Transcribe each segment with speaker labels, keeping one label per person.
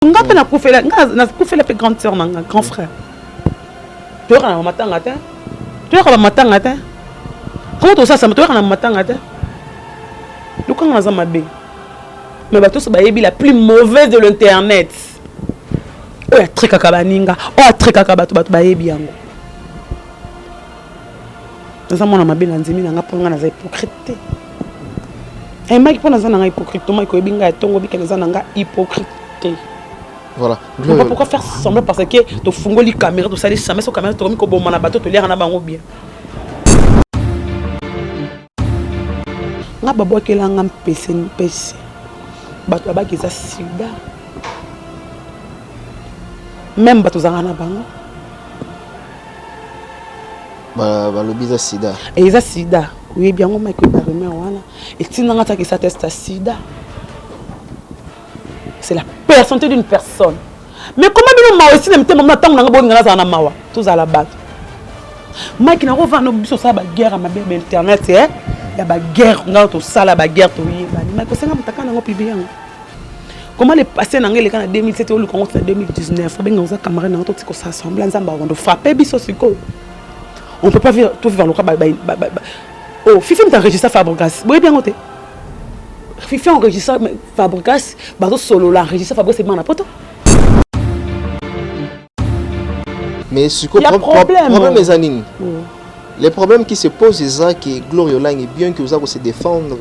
Speaker 1: nga pe na kufela na kufela pe grande sœur nanga grand frère to kana matanga te to kana matanga te comment to ça to kana matanga te lukanga na za mabe mais bato so bayebi la plus mauvaise de l'internet oya trekaka baninga oya trekaka bato bayebi yango naza mwana mabe na nzemi nanga mpo nga naza hypocrite te maki mpo naza nanga hypocrite to maki oyebi nga ya ntongo bika naza nanga hypocrite te. Voilà. Pourquoi faire semblant parce que tu fongo les caméras, tu sais jamais sur caméra, tu comme bon mana bateau, tu l'air en abango bien. Nga babo ke la ngam pese ni pese. Bato ba kiza sida. Même bato za na bango.
Speaker 2: Ba lo biza sida.
Speaker 1: Et ils a sida. Oui bien on m'a que ba remet wana. Et tinanga ta ki sa teste sida. C'est la personnalité d'une personne. Mais comment nous mawa aussi même temps tant nga bo ngala za na mawa tous à la batte. Mike na rova no biso sa ba guerre ma bébé internet eh ya ba guerre nga to sala ba guerre to yeba ni Mike senga mutaka na ngo pibi yango. Comment les passer na ngele kana 2007 ou le Congo 2019 ba nga za camarade na to tiko sa assembler nzamba on do frapper biso siko. On peut pas vivre tout vivre le oh Fifi m'enregistre Fabregas. Boye bien ngote. Fifi enregistre Fabregas, bato solo la enregistre Fabregas c'est mana poto.
Speaker 2: Mais ce problème mes amis. Les problèmes qui se posent c'est ça que Gloriola est bien que vous avez se défendre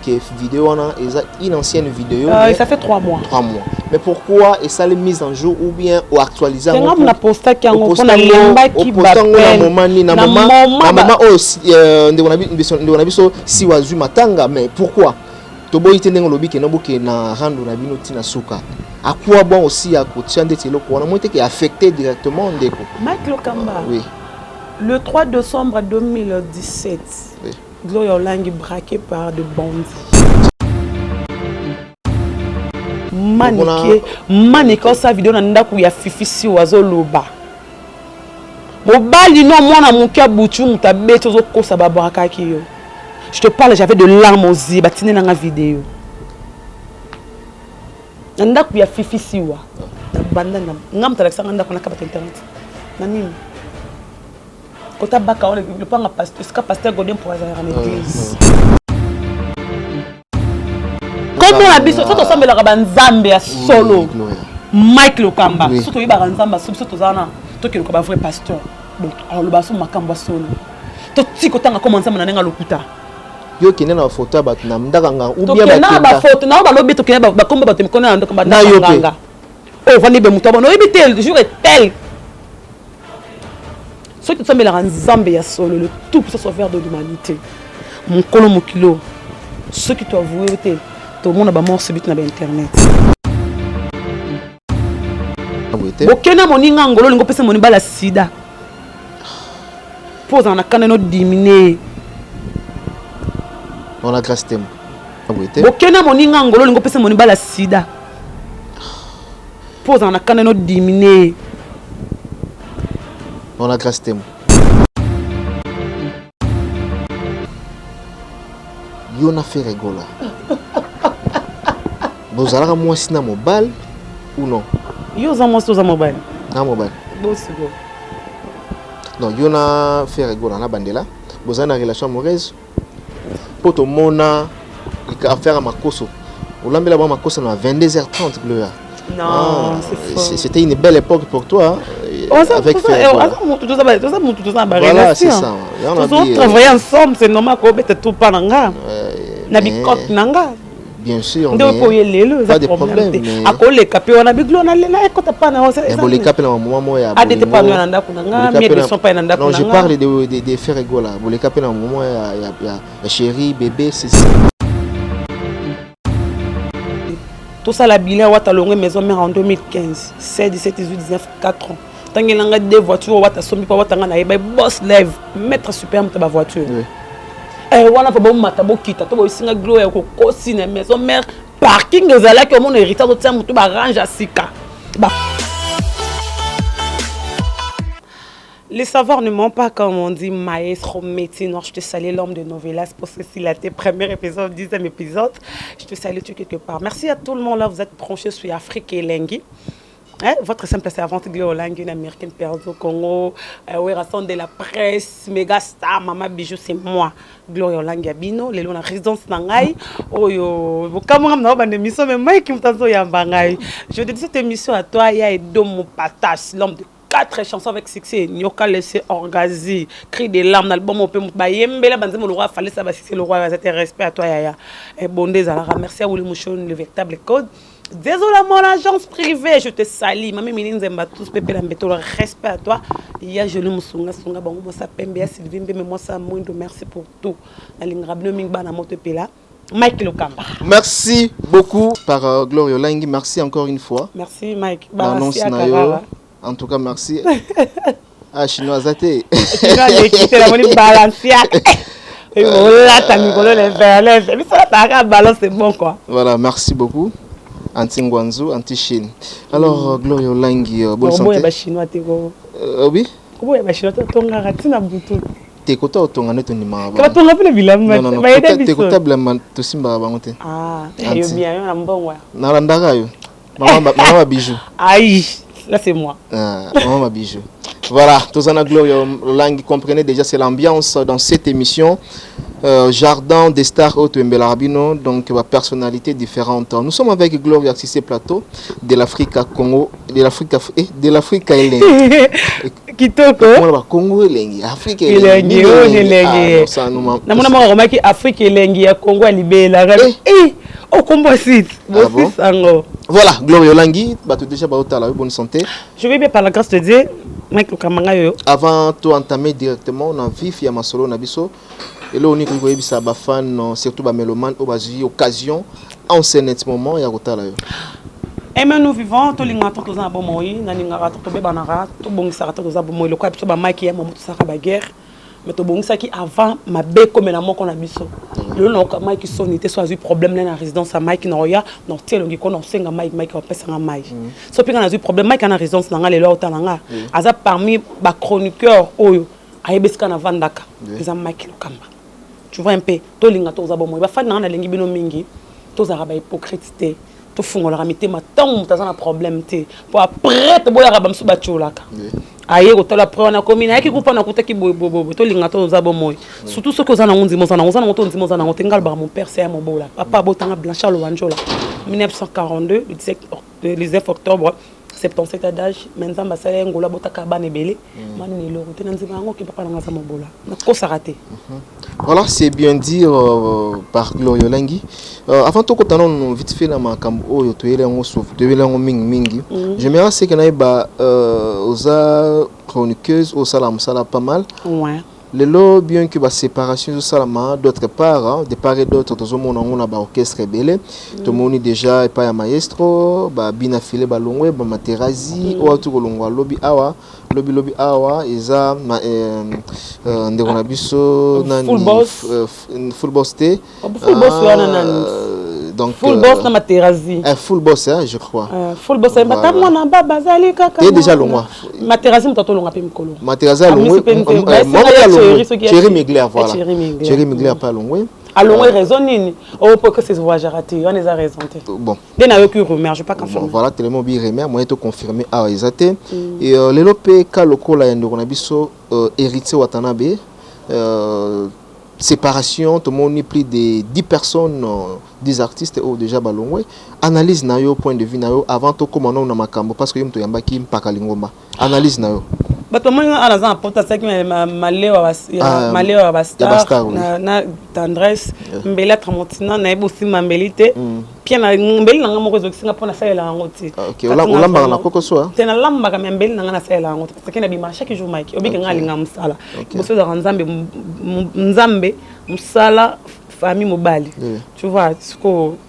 Speaker 2: que vidéo on a une ancienne vidéo.
Speaker 1: Ça fait 3 mois.
Speaker 2: 3 mois. Mais pourquoi et ça les mise en jour ou bien ou actualiser
Speaker 1: on a posté qui on a lemba qui ba maman
Speaker 2: aussi on a biso si wazu matanga mais pourquoi toboyi tendengo lobi ke noboke na rando na bino tina suka à quoi bon aussi à côté ndeti loko on a monté qui affecté directement ndeko
Speaker 1: Mike Lokamba.
Speaker 2: Oui.
Speaker 1: Le 3 décembre 2017. Oui. Gloria Langi braqué par de bandits. Manike sa vidéo na ndaku ya Fifi si wazo loba. Mobali no mwana mukia butu mutabete zo kosa babaka kiyo. Je te parle, j'avais de larmes aux yeux, batine dans la vidéo. Ndaku ya Fifi si wa. Banda ngam talaksa ndaku na kabata internet. Nani Kota baka on le panga pasteur Godin pour aller à l'église. Comme on a dit, ça ressemble à Banzambe à solo. Mike Lokamba, surtout il va Banzamba, surtout Zana, toi qui est un vrai pasteur. Bon, alors le basso Makamba solo. Toi tu quand on a commencé à mener à l'hôpital.
Speaker 2: Yo qui n'est pas photo bat na mdaganga ou bien
Speaker 1: ba photo na ba lobi to qui ba komba ba temkona ando komba na nganga. Oh vani be muto bono ebitel le jour est tel. Ceux qui sont en Zambie solo, le tout pour se sauver de l'humanité. Mon colon, mon kilo. Ceux qui t'ont avoué, tout le monde a mort subit sur internet. Bokena moninga ngolo lingo pesa moniba la sida. Pose en akana no diminuer.
Speaker 2: On a grâce temo.
Speaker 1: Bokena moninga ngolo lingo pesa moniba la sida. Pose en akana no diminuer.
Speaker 2: On a grâce temo. Yo na fait rigola. Vous allez moi si na mobile ou non?
Speaker 1: Yo za moi sur mobile.
Speaker 2: Na mobile.
Speaker 1: Bon c'est bon.
Speaker 2: Non, yo na fait rigola na bandela. Vous avez une relation amoureuse. Pour tout mona affaire à makoso. Vous l'ambela ba makoso na 22h30 Gloria.
Speaker 1: Non, c'est faux.
Speaker 2: C'était une belle époque pour toi. Avec
Speaker 1: voilà, c'est ça. On travaille ensemble, c'est normal qu'on mette tout pas nanga. Nabikot nanga.
Speaker 2: Bien sûr.
Speaker 1: Pas de problème. À cause les capés, on a biglo na lena écoute pas na.
Speaker 2: Les capés na moment moya.
Speaker 1: A des pas na nda kunanga, mais ils sont pas na nda kunanga.
Speaker 2: Non, je parle de faire rigola. Les capés na moment ya chérie, bébé, c'est ça.
Speaker 1: Tout ça la bilan wata longue maison mère en 2015, 16, 17, 18, 19, 4 ans. Tant qu'il y a des voitures, wata sombi pa wata ngana yeba boss lève, mettre super ta voiture. Eh wana pa bon mata bo kita, to bo singa gloire ko kosi na maison mère parking ezala que mon héritage to tsamu to ba range à sika. Les savoirs ne mentent pas, comme on dit, maestro, métier noir. Je te salue, l'homme de Novelas, pour que s'il a été premier épisode, 10e épisode. Je te salue tout quelque part. Merci à tout le monde là, vous êtes branchés sur Afrique et Lengui. Hein? Votre simple servante Gloria Lengui, une américaine perdue au Congo, Werason de la presse, méga star, Maman Bijou, c'est moi. Gloria Lengui Abino, les la résidence Nangai. Oh yo, vous camarades n'a pas d'émission, mais moi qui me t'en yambangai. Je dédie cette émission à toi, il y a Edomo Patas, l'homme de 4 chansons avec succès. Nyoka laissé orgazi, cri des larmes, l'album on peut m'bayembela, banzem le roi fallait ça va c'est le roi, c'était respect à toi yaya. Et bondé Zalara, merci à Willy Mouchon, le véritable code. Désolé mon agence privée, je te salue. Mami Minine Zemba tous Pépé Lambeto, le respect à toi. Il y a Joli Moussunga, Sunga Bango, moi ça Pembea Sylvie, mais moi ça Moindo, merci pour tout. Alingrabno Mingba na moto pela. Mike Lokamba.
Speaker 2: Merci beaucoup par Gloria Lengui, merci encore une fois.
Speaker 1: Merci Mike.
Speaker 2: L'annonce Nayo. En tout cas, merci. Ah, chinois athée.
Speaker 1: Chinois j'ai quitté la monnaie Balenciaga. Et voilà, t'as mis les verres. Mais ça, t'as balance, c'est bon quoi.
Speaker 2: Voilà, merci beaucoup. Anti-Ngwanzo, anti-Chine. Alors, Gloria Lengui, bonne santé.
Speaker 1: Comment est-ce chinois t'es go?
Speaker 2: Oui.
Speaker 1: Comment est-ce chinois t'es tonga ratina butu?
Speaker 2: T'es côté au tonga neto ni ma.
Speaker 1: Comment tonga plus le bilan?
Speaker 2: Non, non, non. T'es côté blâme tout simba bangote.
Speaker 1: Ah, yo bien, yo bon ouais.
Speaker 2: Narandara yo. Maman Bijou.
Speaker 1: Aïe. Là, c'est moi.
Speaker 2: Maman Bijou. Voilà, Tozana Gloria Lengui, comprenez déjà, c'est l'ambiance dans cette émission. Jardin des stars au Mbelarbino, donc personnalités différentes. Nous sommes avec Gloria Cissé Plateau de l'Afrique à Congo, de l'Afrique à Elengi.
Speaker 1: Kitoko.
Speaker 2: Congo Elengi, Afrique
Speaker 1: Elengi. Ça nous m'a. Na mona remarqué Afrique Elengi à Congo libéla. Au combo site.
Speaker 2: Voilà, Gloria Lengui, déjà bonne santé.
Speaker 1: Je vais bien par la grâce de Dieu.
Speaker 2: Avant de entamer directement, on a vif ya masolo na biso. Et là on est ko yebisa ba fan surtout ba méloman au bazi occasion en ce moment ya kotala yo.
Speaker 1: Et mais nous vivons to linga to za bo moyi na linga to be banara to bongisa to za bo moyi le kwa biso ba maki ya mo to saka ba guerre. Mais to bongisa ki avant ma be comme na moko na biso. Le no ka maki sonité soit eu problème na résidence à maki na oya non telo ngi ko no senga maki ko pesa nga maki. So pinga na eu problème maki na résidence na nga le lo talanga. Aza parmi ba chroniqueur oyo ayebeska na vandaka. Eza maki Lokamba. Tu vois un peu, to linga to za bomo ba fa na lengi bino mingi to za ba hypocrite to fungola ramite matango mutaza na problème te pour après to boya ba msuba tcholaka aye ko to la preuve na commune ayaki ko pana kutaki bobo to linga to za bomo surtout ce que za na nzi mo za na to nzi mo za na tengal ba mon père c'est mon bola papa botanga Blanchard Lowanjola 1942 le 19 octobre 77 d'âge, maintenant bah ça est ngola botaka banebele, mani le route nanzi bango ki papa nga sama bola. Na ko s'arrêter.
Speaker 2: Voilà, c'est bien dire par Gloria Lengui. Avant tout quand on vite fait na makambo oyo to yele ngo souffle, to yele ngo mingi. J'aimerais c'est que na ba oza chroniqueuse au salam sala pas mal.
Speaker 1: Ouais.
Speaker 2: Les lots, bien que la séparation de Salama, d'autre part, de part et d'autre, tout le monde a un orchestre rebelle. Tout le monde déjà pas un maestro, bina filé balongwe, materazi, ou tout le monde lobby awa, eza ndekonabiso nani full boss té.
Speaker 1: Full boss donc full boss na materazi.
Speaker 2: Full boss je crois.
Speaker 1: Full boss ba ta mwana ba bazali kaka.
Speaker 2: T'es déjà longwa.
Speaker 1: Materazi mtato longa pe mkolo.
Speaker 2: Materazi longwe. Thierry Migler voilà. Thierry Migler pas longwe.
Speaker 1: Alors il raisonne nini au pour que ces voyages ratés on les a raison.
Speaker 2: Bon.
Speaker 1: Dès na yo que rumeur je pas confirmer.
Speaker 2: Voilà tellement bien rumeur moi to confirmer ah exacté et les lopé ka lokola ya ndoko na biso héritier Watanabe séparation, tout le monde plus de 10 personnes, 10 artistes ou déjà balongwe. Analyse na yo point de vue na yo avant tout comment on a makambo parce que yimto yamba ki mpaka lingomba. Analyse na yo.
Speaker 1: Bato moi ana za porta ça qui maleo bastar na tendresse mbela tramontina na ebo sima mbelite pia na mbeli na ngamo ko singa pona sa ela ngoti.
Speaker 2: OK, olamba na koko so.
Speaker 1: Tena lamba ka mbeli na ngana sa ela ngoti parce que na bima chaque jour Mike obiki ngali ngamsala. Boso za nzambe musala famille mobali. Tu vois, ce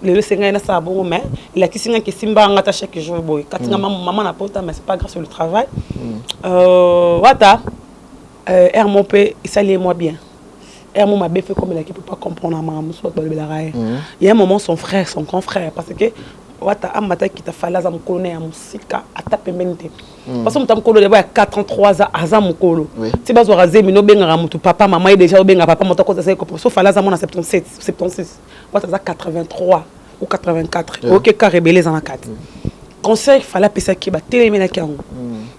Speaker 1: le senga na sa bon mais il a kisinga ki simba ngata chaque jour boy. Katinga maman na porta mais c'est pas grâce au travail. Wata RMP il s'allie moi bien. RMP m'a fait comme il a qui peut pas comprendre maman soit il y a un moment son frère son grand frère parce que wata amata kita falaza mukolo na ya musika ata pembeni te parce que mutam kolo ya 4 ans 3 ans aza mukolo ti bazo razemi no benga mutu papa maman est déjà benga papa moto ko ça so falaza mona 77 76 wata za 83 ou 84 OK ka rebelle za na 4 conseil fallait penser que ba télé mena kango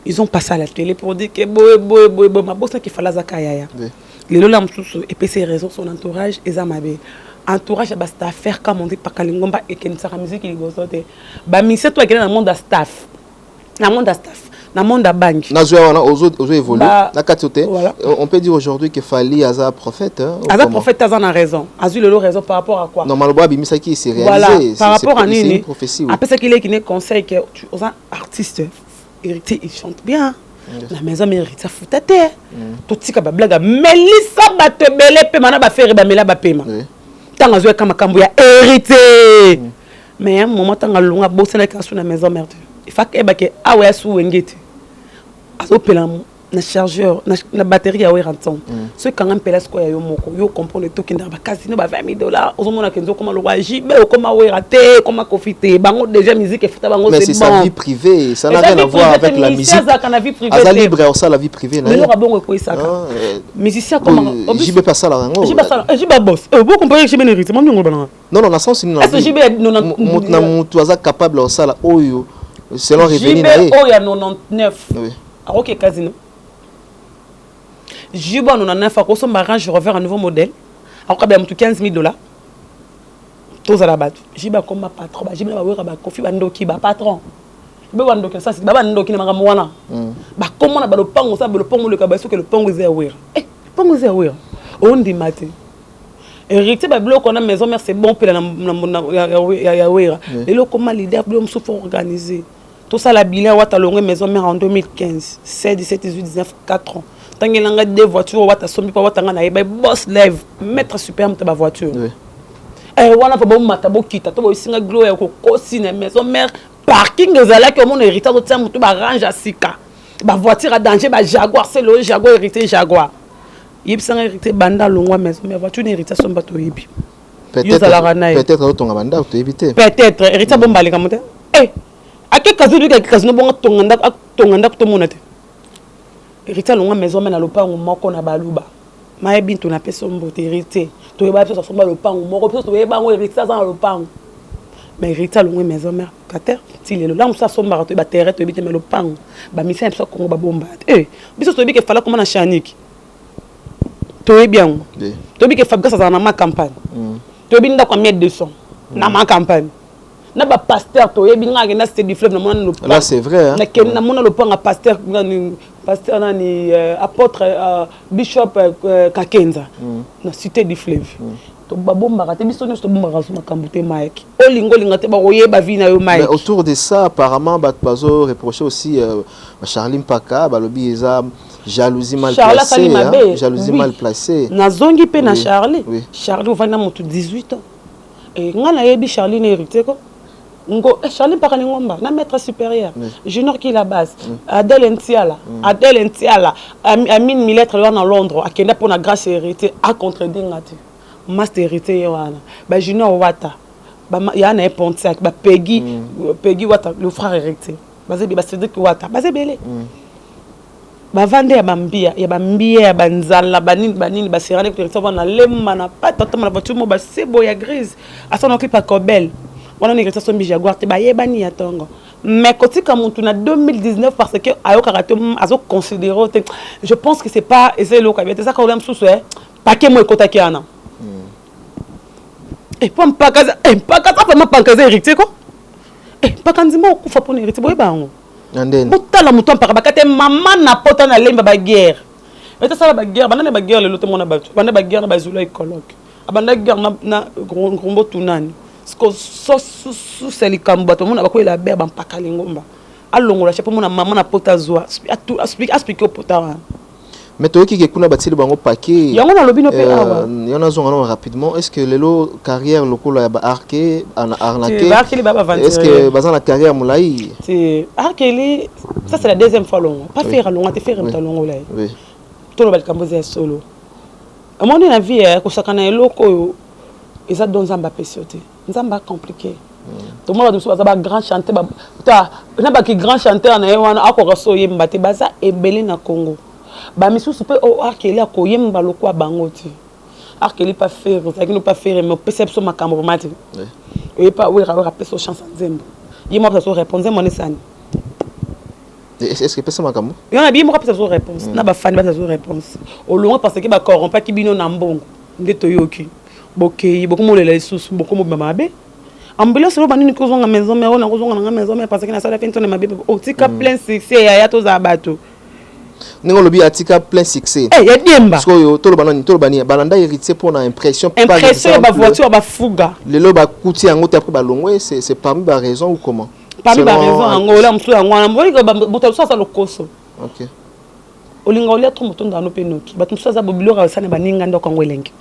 Speaker 1: ils ont passé à la télé pour dire que boy ma bossa qui falaza kaya les lola mususu et puis ses raisons son entourage et zamabe entourage à cette affaire comme on dit pas kalingomba et que sa musique il bosote ba mise toi qui dans le monde de staff dans le monde de staff dans le monde de banque
Speaker 2: na zo wana ozo évoluer na katote on peut dire aujourd'hui que Fally aza prophète
Speaker 1: aza prophète aza na raison azu le raison par rapport à quoi
Speaker 2: normalement abimisa qui s'est réalisé
Speaker 1: voilà par rapport à nini après ça qu'il est qui ne conseille que tu aux artistes héritier il chante bien la maison mérite ça foutate tout tika ba blague melisa ba te belé pe mana ba faire ba mela ba pema tanga zo kama kambu ya hérité mais un moment tanga lunga bossa na kasu na maison mère il faut que ba ke awe su wengeti azo pela na chargeur na batterie ya weranton ce quand on pela sko ya yo moko yo comprendre to kinda ba casino ba $20 ozomona kenzo koma lo wajibe koma werate koma profiter bango déjà musique et futa bango
Speaker 2: c'est bon mais c'est sa vie privée ça n'a rien à voir avec la musique aza libre au ça la vie privée na
Speaker 1: mais lo bongo ko isaka musicien comme
Speaker 2: jibe pas ça la rango
Speaker 1: jibe boss vous comprenez jibe hérité mon ngo bana
Speaker 2: non na sens ni
Speaker 1: est-ce jibe
Speaker 2: na mutu aza capable au ça la oyo selon revenu na
Speaker 1: jibe oya 99 OK casino Jibo on en a fait qu'on m'arrange je refaire un nouveau modèle encore bien $15,000 tous à la batte Jibo comme ma patron Jibo ba wera ba kofi bandoki ba patron be bandoki ça c'est ba bandoki na ngam wana ba comment na ba le pango ça le pango le kabaso que le pango zé wera pango zé wera on dit matin hérité ba bloc on a maison mère c'est bon pe ya wera et le comment leader bloc me faut organiser tout ça la bilan wata longue maison mère en 2015 16 17 18 19 4 ans tangelanga deux voitures wata sombi pa wata ngana ba boss lève mettre super mta ba voiture wana pa ba mata bo kita to bo singa glow ya ko kosine maison mère parking ezala que mon héritage to tsa mutu ba range asika ba voiture à danger ba Jaguar c'est le Jaguar hérité Jaguar yibsanga hérité banda longwa maison mère voiture hérité somba to yibi
Speaker 2: peut-être autonga banda to éviter
Speaker 1: peut-être hérité bombali kamote ake kazu du kazu no bonga tonganda to monate hérité longa maison mena lopango moko na baluba maye bintu na peso mbote hérité to yeba peso somba lopango moko peso to yeba ngo hérité za lopango mais hérité longa maison mère kater ti lelo la musa somba to yeba terre to yebite me lopango ba mission peso kongo ba bomba biso to yebike fala koma na chaniki to yebiango to yebike Fabrice za na ma campagne to yebinda kwa 1200 na ma campagne na ba pasteur to yebi nga na cité du fleuve na mona lopango
Speaker 2: là c'est vrai
Speaker 1: na ken na mona lopango pasteur pasteur nani apôtre bishop Kakenza na cité du fleuve to babomba te biso nyonso to bomba raso makambo te Mike olinga te ba koyeba vi na yo Mike
Speaker 2: mais autour de ça apparemment bazo reprocher aussi Charlie Mpaka balobi eza jalousie mal placée jalousie mal placée
Speaker 1: na zongi pe na Charlie Charlie ovana moto 18 ans et ngana yebi Charlie na hérité ko ngo Charlie Mpaka ngomba na maître supérieur junior qui la base Adèle Ntiala Amine Milettre là dans Londres akenda pour na grâce hérité à contredire ngati master hérité wana ba junior wata ba ya na Pontiac ba Peggy wata le frère hérité bazé ba Cédric wata bazé belé ba vande ya bambia ya banzala banini ba serane ko hérité wana lemma na pata tama voiture mo ba sebo ya grise asa na kipa Cobel on a une récession Jaguar te ba yebani ya tongo mais côté comme on tourne 2019 parce que ayo karaté azo considérer je pense que c'est pas c'est le cas ça quand même sous pas que moi côté qui ana et pas ça vraiment pas que hérité quoi pas quand dis moi kufa pour hérité boy bango
Speaker 2: ndene
Speaker 1: botala muto mpaka bakate maman na pota na lemba ba guerre et ça ba guerre banana ba guerre le loto mona ba banana ba guerre na ba zulu écologue abanda guerre na grombo tunani sous c'est kambo to mona bakoyela beba mpaka lingomba alongola chapo mona maman na pota zwa explique au pota
Speaker 2: mais toi qui kuna batili bango paquet
Speaker 1: yango na lobino pe awa
Speaker 2: yana zonga rapidement est-ce que lelo carrière lokola ya ba arqué arnaqué est-ce que bazan la carrière moulaï
Speaker 1: c'est arqué ça c'est la deuxième fois long pas faire long te faire un long là oui to lo bal kamboze solo à mon avis ko sakana eloko eza don zamba pesote nzamba compliqué tout le monde va grand chanteur na ba ki grand chanteur na yewana akora so yemba te baza ebele na Congo ba misusu pe o akeli akoyemba lokwa bango ti akeli pas faire ça qui ne pas faire mais perception makambo mati et pas oui rappeler so chanson nzembo yema pas so répondre mon esani
Speaker 2: est-ce que personne makambo
Speaker 1: y en a bien moi pas so réponse na ba fan ba so réponse au loin parce que ba corrompt ki bino na mbongo ndeto yoki bokei beaucoup molela lisusu beaucoup mamabe ambulance lo banini kozonga maison mais on a kozonga na maison mais parce que na sala fintone mabe o tika plein succès ya to za bato
Speaker 2: ningo lobi atika plein succès
Speaker 1: ya diemba
Speaker 2: parce que to lo bani balanda héritier pour na impression
Speaker 1: ba voiture ba fuga
Speaker 2: le ba kuti yango après ba longwe c'est parmi ba raison ou comment
Speaker 1: parmi ba raison angola msu ya ngwana mboli ko buta so sa lokoso
Speaker 2: OK
Speaker 1: olinga olia trop mutonda no penoki bato msu za bobilo ra sana baninga ndoko ngwelengi.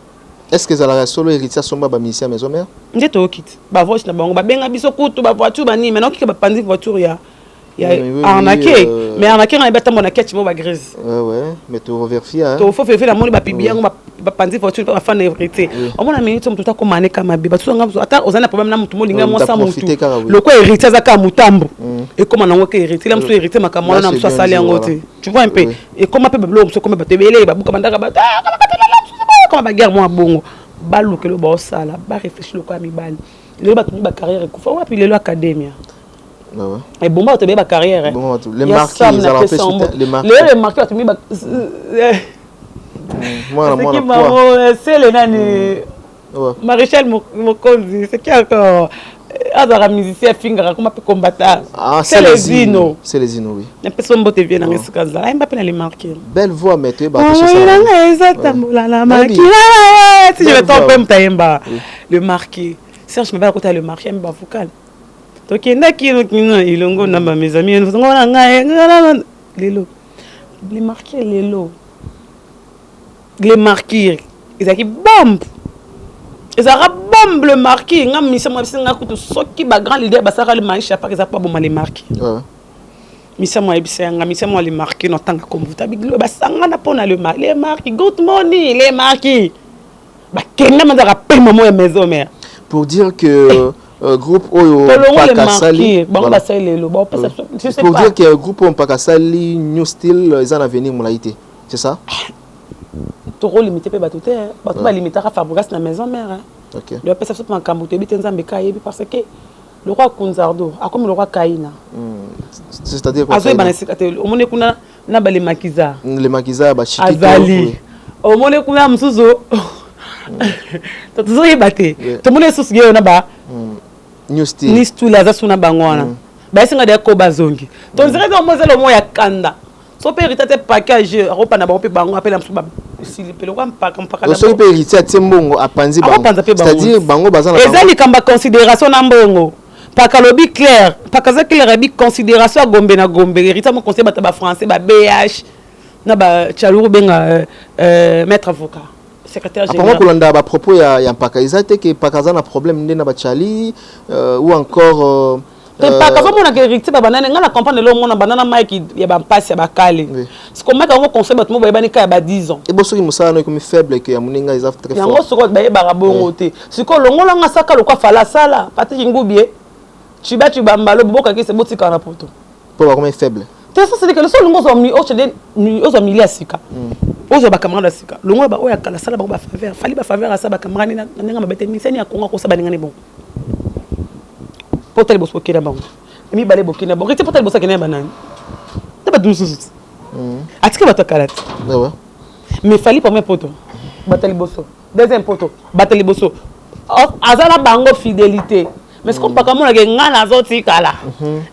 Speaker 2: Est-ce que ça solo héritier somba ba ministère maison mère
Speaker 1: ndete okiti ba voice na bango ba benga biso kutu ba voiture bani maintenant ki ba pandi voiture ya arnaqué mais arnaqué na beta mona ketch mo ba grise
Speaker 2: ouais mais tu revérifie hein
Speaker 1: to faut faire la moni ba pibi yango ba pandi voiture ba fan héritier on mona minute mutu ta ko mané kama biba tu nga ata ozana problème na mutu mo linga mo sa mutu loko héritier za ka mutambo et comment nango ke héritier la mutu héritier makamona na mutu sali yango te tu vois un peu et comment pe blo mutu comme ba tebele ba buka bandaka ba comme ba guerre moi bongo balu ke lo ba sala ba réfléchir ko ami bal le ba tuni ba carrière ko fa wa puis le académie
Speaker 2: ouais
Speaker 1: et bon ba to ba carrière
Speaker 2: bon les marques ils ont
Speaker 1: les marques tu mi ba moi c'est le nani Maréchal Mokonzi c'est qui encore azara musicien finga comme peut combattre
Speaker 2: c'est les Zino oui
Speaker 1: la personne bote vient dans ce cas là Mbappé les marqué
Speaker 2: belle voix mais tu
Speaker 1: bah exactement la marqué si je vais tomber m'taimba le marqué Serge me va côté le marqué mba vocal donc ilongo na mes amis nous ngona ngai lelo les marqués les marqués ils a qui bombe ils a bombe le marqué ngam mission moi singa kutu soki ba grand leader ba sara le maisha par exemple bon les marqués mission moi bisenga mission moi les marqués no tanga comme vous tabiglo ba sanga na pona le marqué les marqués good morning les marqués ba kenga mandara pe maman ya maison mère
Speaker 2: pour dire que groupe oyo Pakasali
Speaker 1: bon ba sai lelo bon je sais pas
Speaker 2: pour dire que groupe Pakasali new style ils en avenir molaité c'est ça
Speaker 1: toro limité pe batoté bato ba limiter à fabrication na maison mère
Speaker 2: OK
Speaker 1: le pesa so pa kambuto bi tenzambe kayebi parce que le roi Kunzardo a comme le roi Kaina
Speaker 2: c'est-à-dire quoi
Speaker 1: azo ba na sikate o mone kuna na ba les makiza
Speaker 2: ba chiki
Speaker 1: azali o mone kuna msuzo to tuzo yebate to mone susu ge na ba
Speaker 2: new style
Speaker 1: ni stula za suna bangwana ba singa de ko bazongi to nzire do mozelo mo ya kanda so pe hérité package ropa na ba pe bango appela msuba sili pe lokwa mpaka
Speaker 2: so pe hérité tsembongo apanzi bango c'est-à-dire bango bazana
Speaker 1: ezali kamba considération na mbongo paka lobi clair paka za clair bi considération gombe na gombe hérité mo conseil bata ba français ba BH na ba chaluru benga maître avocat secrétaire général.
Speaker 2: Après moi, quand on a propos il y a pas qu'à que pas qu'à un problème n'a pas chali ou encore.
Speaker 1: Pas qu'à mon agriculture banane ngana comprendre le monde banana Mike ya ba passe ya ba kale. Ce qu'on met comme conseil batmo ba bani ka ba 10 ans.
Speaker 2: Et bosso ki musala comme faible que ya muninga ils très fort.
Speaker 1: Yango soko ba ba rabongo te. Ce qu'on longola nga saka lo kwa fala sala pati ngubie. Tu bambalo boka ki se botika na poto.
Speaker 2: Pour comme faible.
Speaker 1: Ça c'est que le seul longo zo mi o chede ni o zo mi lia sika. Ozo ba camarade sika longo ba oya kala sala ba faveur fali ba faveur asa ba camarade na nga mabete miseni akonga ko saba ngani bon potel bosko kina bango mi balé bokina bon rete potel bosko kina banani ba dususu atika ba to kalat
Speaker 2: ouais
Speaker 1: mais fali pour mes potos batali boso deuxième poto batali boso azala bango fidélité mais ce qu'on pas comme on a ngana zoti kala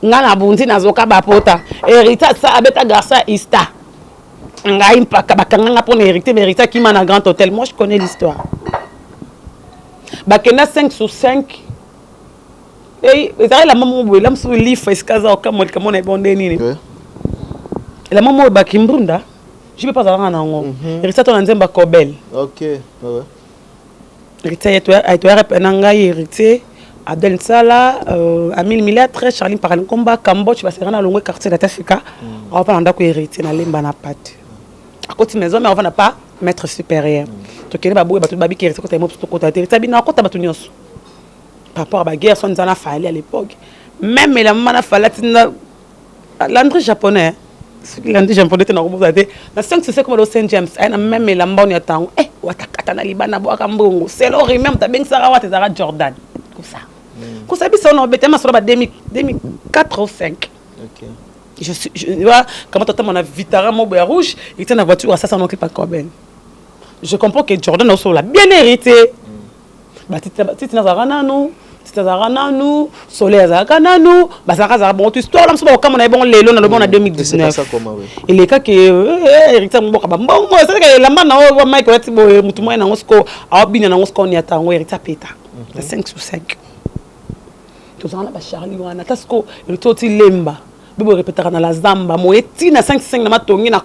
Speaker 1: ngana bunti nazoka ba pota héritage ça abeta garça ista ngai mpaka bakanga pour hériter mériter qui m'a un grand hôtel. Moi je connais l'histoire bakena 5 sur 5 et ezali la maman boy lam sur life eskaza okamol kamona bonde nini la maman bakimbrunda je peux pas aller na ngo hériter ton nzemba kobel
Speaker 2: OK ouais
Speaker 1: hériter tu as repenanga hériter Adel Sala Amil Mila très Charline par le combat Cambodge va se rendre à longue quartier d'Afrique on va anda ko hériter na lemba na pate à côté maison mais on va pas maître supérieur to kene ba boye batu babi ki hériter ko ta mo to ko ta hériter bi na ko ta batu nyonso par rapport à la guerre, on a fallu à l'époque. Même la maman a fallu l'André japonais. L'André japonais était dans le 5 c'est comme le Saint James. Même la maman y attend. Eh, watakata na libana boaka mbongo. C'est l'or même ta ben Sarah Watezara Jordan. Comme ça. Comme ça, on a bêtement sur 2004 ou 5.
Speaker 2: Ok.
Speaker 1: Je vois comment tu as mon Vitara Moboya rouge, il était dans la voiture, ça n'a pas Corben. Je comprends que Jordan aussi l'a bien hérité. Titi Nazarananou, Soleil Azakananou, Bazara bon, tu histoire là, comme on a bon lélo dans le bon en 2019. Et les cas qui hérité mon boka bon, c'est que la main na Mike Wati bo mutumo na ngosko, a bien na ngosko ni ata ngo hérité peta. 5 sur 5. Tous en a ba Charlie wana tasko, il toti lemba. Bibo répétera dans la zamba, mo eti na 5 na matongi na.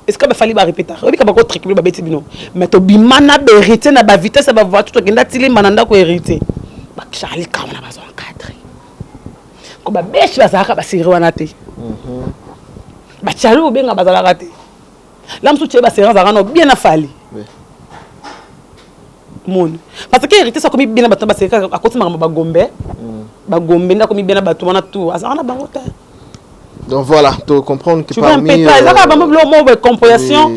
Speaker 1: Est-ce que fallait répéter? Oui, comme un truc, le bébé bino. Mais to bimana hérité na ba vitesse ba voiture to genda tili mananda ko hérité. Ba Charlie ka on a besoin cadre. Ko ba beshi ba saka ba siri wana te. Ba Charlie o benga ba zala raté. Lam soutien ba siri zaka no bien afali. Oui. Mon. Parce que hérité ça comme bien ba tamba siri à côté ma ba gombe. Ba gombe na comme bien ba to wana tout. Azana ba ngota.
Speaker 2: Donc voilà, tu comprends que
Speaker 1: tu
Speaker 2: parmi...
Speaker 1: Tu vois compréhension,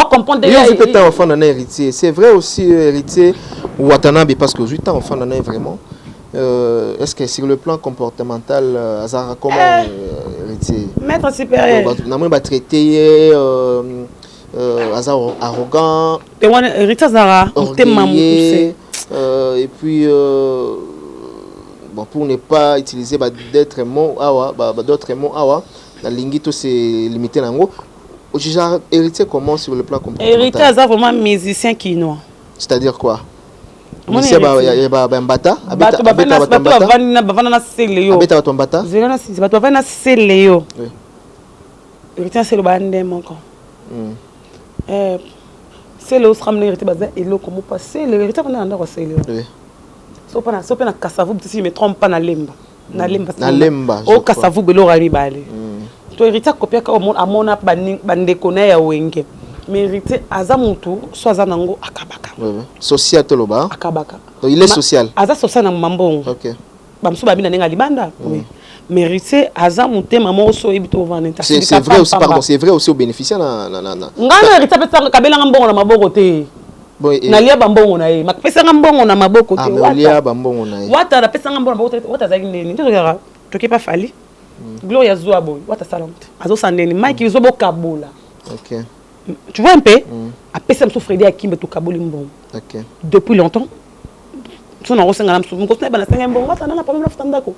Speaker 1: comprendre déjà...
Speaker 2: Il y a un enfant d'un héritier. C'est vrai aussi, héritier, Watanabe, parce que 8 ans, enfant d'un héritier. Est-ce que sur le plan comportemental, Azara, comment héritier?
Speaker 1: Maître supérieur.
Speaker 2: On a traité Azara arrogant.
Speaker 1: Héritier Azara,
Speaker 2: orgueilleux, et puis... bon, pour ne pas utiliser d'autres mots, la lingito c'est limité en gros. Aujourd'hui, héritier comment sur le plan comportemental?
Speaker 1: Héritier est vraiment musicien quinois.
Speaker 2: C'est-à-dire quoi? Musicien bambata,
Speaker 1: abeta héritier c'est le bandé mon corps. C'est le sram héritier bazin et le comment passer le héritier on a andako c'est le. So na kasavu si je me trompe pas na lemba. Na lemba. O kasavu belo rari bale. To héritier kopia ka amona bandeko na ya wenge. Mais héritier aza mutu so aza nango akabaka.
Speaker 2: Social toloba.
Speaker 1: Akabaka.
Speaker 2: Il est social.
Speaker 1: Aza social na mambongo.
Speaker 2: OK.
Speaker 1: Bamsu babina nenga libanda. Oui. Mais héritier aza mutu maman so ebito vaneta.
Speaker 2: C'est vrai aussi pardon, c'est vrai aussi au bénéficiaire na.
Speaker 1: Ngana héritier pesa kabela ngambongo na maboko te. Nalia bambongo na ye makpesa ngambongo na maboko te
Speaker 2: wata bambongo na ye
Speaker 1: wata na pesa ngambongo na maboko te wata zaki nini ndio yara toki pas fali Gloria zwa boy wata salamte azo sandeni Mike izo bokabola.
Speaker 2: OK.
Speaker 1: Tu vois un peu a pesa mso Freddy akimbe to kaboli mbongo.
Speaker 2: OK.
Speaker 1: Depuis longtemps son en rosenga na mso ngo tena bana senga mbongo wata na problème na futandako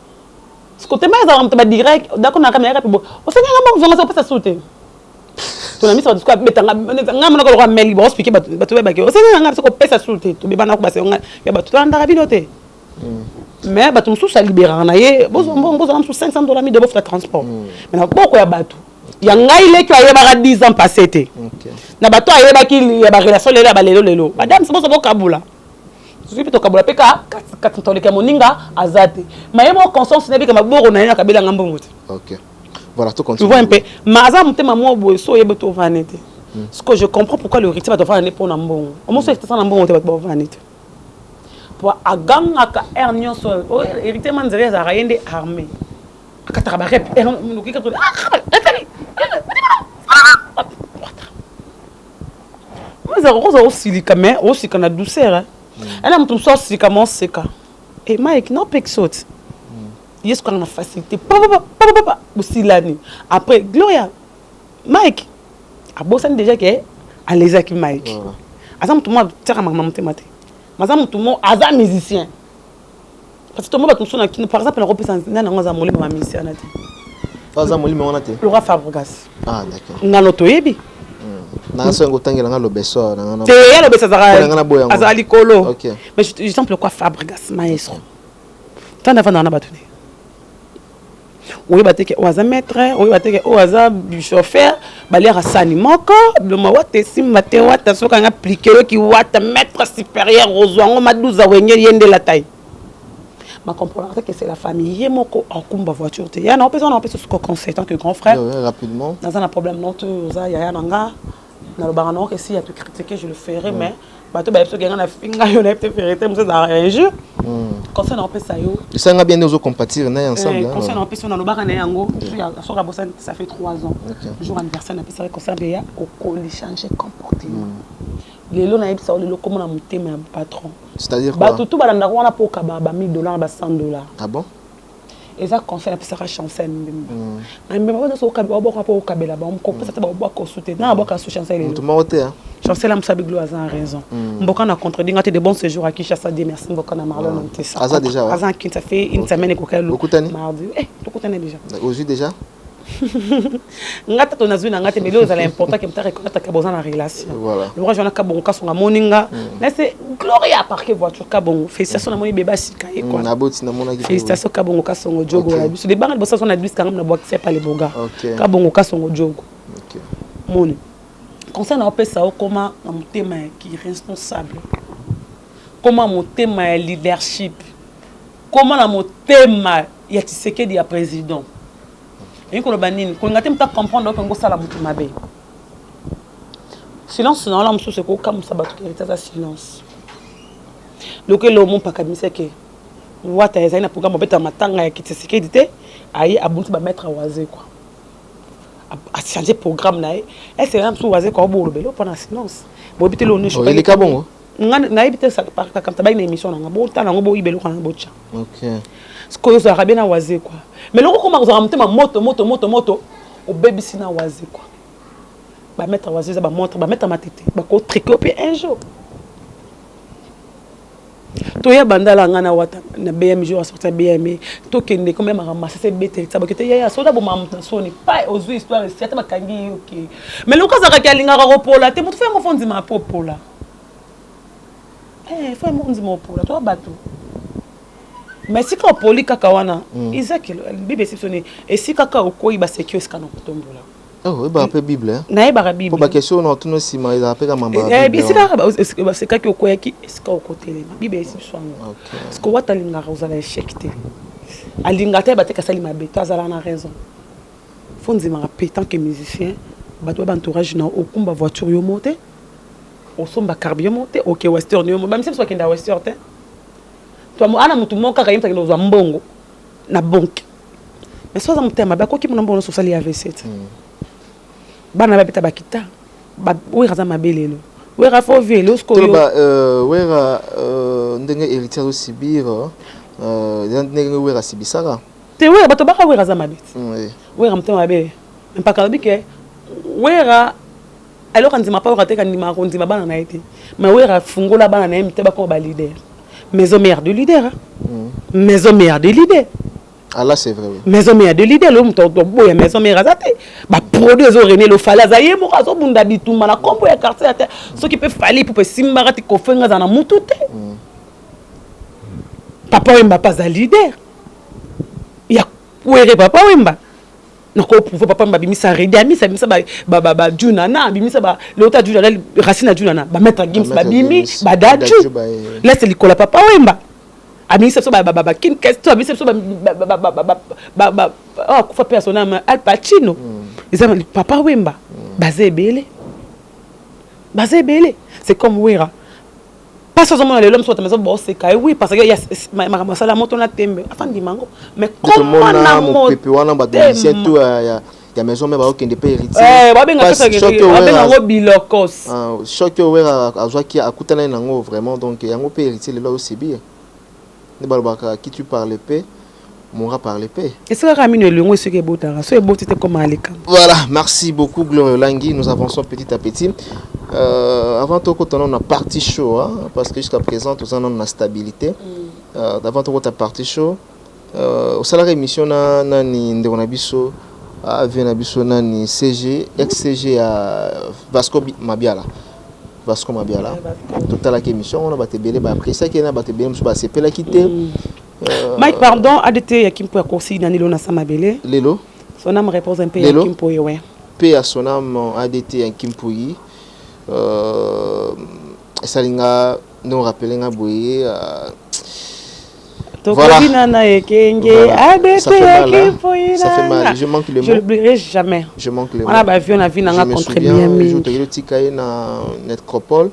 Speaker 1: sikote mais za mtaba direct dako na kamera pe bo osenga mbongo zonga so pesa soute. Ton ami ça va dire betanga ngama na ko meli bo expliquer batu ba ke o sena ngama ko pesa soute to beba na ko base ya batu tanda rabinote mais batu msu sa libérer na ye bozo na msu $500 mi de bof de transport mais na boko ya batu ya ngai le kwa ye ba 10 ans passé te na batu aye ba ki ya ba relation lelo ba lelo madame c'est bozo kabula je peux to kabula peka katolika moninga azate mais mo conscience na bi ka maboko na ye kabela ngambo muti.
Speaker 2: OK. Voilà, tout continue.
Speaker 1: Tu vois un peu. Ce que je comprends pourquoi le héritier va devoir aller pour Nambon. Au moins, c'est ça Nambon, tu vas devoir aller. Pour Agang, Aka Ernion, héritier Manzeri, ça a rien d'armé. Aka Tabarep, mais ça rose aussi, mais aussi qu'on a douceur. Elle a tout ça, c'est comment c'est ça. Et Mike, non, pas que ça. Il y a ce qu'on a facilité. Aussi l'année. Après, Gloria, Mike, a bossé déjà que à les acquis Mike. Azam tout le monde tient à ma maman thématique. Mazam tout le monde azam musicien. Parce que tout le monde va tout le par exemple, on représente un azamoli ma musicien.
Speaker 2: Azamoli mais on a été.
Speaker 1: Laura Fabregas.
Speaker 2: Ah d'accord.
Speaker 1: Ngalo toyebi.
Speaker 2: Na so ngotangi nga lo beso na.
Speaker 1: Te ya lo beso zara. Azali kolo.
Speaker 2: OK.
Speaker 1: Mais exemple quoi Fabregas maestro. Tant avant na batuni. Oui, bateke oaza maître, oui bateke oaza chauffeur, baler asani moko, le mawate simate wata soka nga appliquer ki wata maître supérieur rozwango maduza wenye yende la taille. Ma comprendre que c'est la famille yemoko akumba voiture te. Ya na opesa ce conseil tant que grand frère.
Speaker 2: Oui, rapidement.
Speaker 1: Dans un problème non oza ya nanga na le barano que si y a te critiquer je le ferai mais bato ba yeso genga na finga yo na te faire te mse za injure. conseil na pesa yo
Speaker 2: ça nga bien nous compatir na ensemble
Speaker 1: conseil na pesa na lobaka na yango soka bossa ça fait 3 ans jour anniversaire na pesa conseil ya ko changer comportement lelo na yebisa lelo comme na mutema ya patron
Speaker 2: c'est-à-dire quoi
Speaker 1: ba tout balanda wana po ka ba $1000 ba $100
Speaker 2: ah bon
Speaker 1: et ça conseil na pesa chancel na mbemba wana so ka ba boko po ka bela ba ko pesa ta ba boko soutenir na boko sou chancel lelo
Speaker 2: tout maoté
Speaker 1: chancel am sabi glo azan raison mboka na contredit ngate de bons séjours à Kinshasa dit merci mboka na Marlon on ça
Speaker 2: azan déjà
Speaker 1: azan qui ça fait une semaine ko ka mardi to kutane déjà
Speaker 2: aujourd'hui déjà
Speaker 1: ngata to nazwi na ngate mais là c'est important que me reconnaître que bozana relation
Speaker 2: voilà
Speaker 1: le roi jona ka bon ka songa moninga là c'est gloria parquer voiture ka bon félicitations na moni beba sika e quoi
Speaker 2: na boti na mona
Speaker 1: félicitations ka bon ka songo jogo la biso de banga de bossa son na bis quand même na bois c'est pas les boga ka bon ka songo jogo
Speaker 2: OK
Speaker 1: moni conseil na pesa o comment na mutema qui responsable comment mutema ya leadership comment na mutema ya Tshisekedi ya président et qu'on a banni qu'on a tellement comprendre qu'on gosse à la mutu mabe silence non là monsieur c'est quoi comme ça battu ça silence le que le monde pas comme c'est que wata eza na programme beta matanga ya Tshisekedi te ayi abuntu ba mettre à oaser quoi à changer programme na et c'est même sous oaser quoi bo le belo pendant silence bo bité le ne
Speaker 2: choper les kabongo
Speaker 1: na ibité ça par comme ta ba une émission na bo ta na bo ibelo kana bo cha
Speaker 2: OK
Speaker 1: ce que ça rabena oaser quoi mais le comment vous avez moto au baby sina oaser quoi ba mettre oaser ça ba montre ba mettre ma tête ba ko tricoter un jour to ya bandala ngana wata na BMJ a sorti BME to kende quand même ramasser ces bêtes ça ba que ya soda bo mamuta soni pas aux histoire c'est ba kangi OK mais le cas ça ka linga ko pola te mutu fe mo fondi ma popola faut mo fondi mo pola to bato mais si quand poli kaka wana Isaac Bible exceptionné et si kaka okoi ba sécurité kana kotombola
Speaker 2: oh ba pe Bible
Speaker 1: na ba Bible
Speaker 2: pour ba question na tuno sima ila pe ka mamba
Speaker 1: si kaka ba c'est kaka okoya ki est-ce ka okotele Bible exceptionné parce que wata linga rozala échec te alinga te ba te kasali mabeto azala na raison fondi ma pe tant que musicien ba to ba entourage na okumba voiture yo monter osomba carburant monter OK western yo ba mse so kenda western te toi ana mutu moka ka yimta kilozo mbongo na banque mais soza mutema ba ko ki mona mbono sosali ya V7 bana ba beta bakita ba we raza mabelelo we ra fo velo sko yo
Speaker 2: ba we ra ndenge héritier au Sibir ndenge we ra Sibisara
Speaker 1: te we ba to ba we raza mabeti we ra mutema be mpaka bike we ra alors quand ndima pa raté quand ndima ko ndima bana na été mais we ra fungola bana na mte ba ko ba leader maison mère de leader maison mère de leader
Speaker 2: ah là c'est vrai oui.
Speaker 1: maison mère de leader le muto boya maison mère azate ba produit zo rené lo fala za yemo kazo bunda bituma na kombo ya quartier ate ce qui peut fali pour simba ti ko fenga za na mutu te papa wemba pas za leader ya were papa wemba nako prouver papa mba bimisa redi amisa bimisa ba junana bimisa ba lota junana racine junana ba mettre gims ba bimi ba daju laisse likola papa wemba amisa so ba kin question amisa so ba oh kufa personnellement Al Pacino ils papa wemba bazebele c'est comme wera pas seulement l'homme soit maison boss c'est oui parce que il y a ma sala moto na tembe afin dimango mais comment na mo
Speaker 2: pepe wana ba dossier tout ya maison mais ba okende pe héritier
Speaker 1: ba benga ça ba benga ngo bilokos
Speaker 2: choque wera azwa ki akutana nango vraiment donc yango pe héritier le là aussi bien ne balbaka qui tu parles paix mourra par l'épée.
Speaker 1: Est-ce que Ramine Longo est ce qui est beau tara? C'est beau, c'était comme Aleka.
Speaker 2: Voilà, merci beaucoup Gloire Langui. Nous avançons petit à petit. Avant tout, on a parti chaud, hein, parce que jusqu'à présent, tout ça, on a une stabilité. Avant tout, on a parti chaud. Au salaire émission, on a biso, ni CG, ex-CG à Vasco Mabiala. Vasco Mabiala. Tout à l'heure émission, on a battu belé, après ça, on a battu belé, on a battu la quitter.
Speaker 1: Mike, pardon, ADT Yakim pour conseiller Danilo Nassamabele.
Speaker 2: Lelo.
Speaker 1: Son âme repose un peu Yakim pour ouais.
Speaker 2: Paix à son âme ADT Yakim pour y. Salinga nous rappelle nga boye.
Speaker 1: Voilà. Ça
Speaker 2: fait mal. Je manque le mot.
Speaker 1: Je l'oublierai jamais.
Speaker 2: Je manque le mot.
Speaker 1: On a vu on a vu nanga contre bien.
Speaker 2: Je te le tikaye na Netcropole.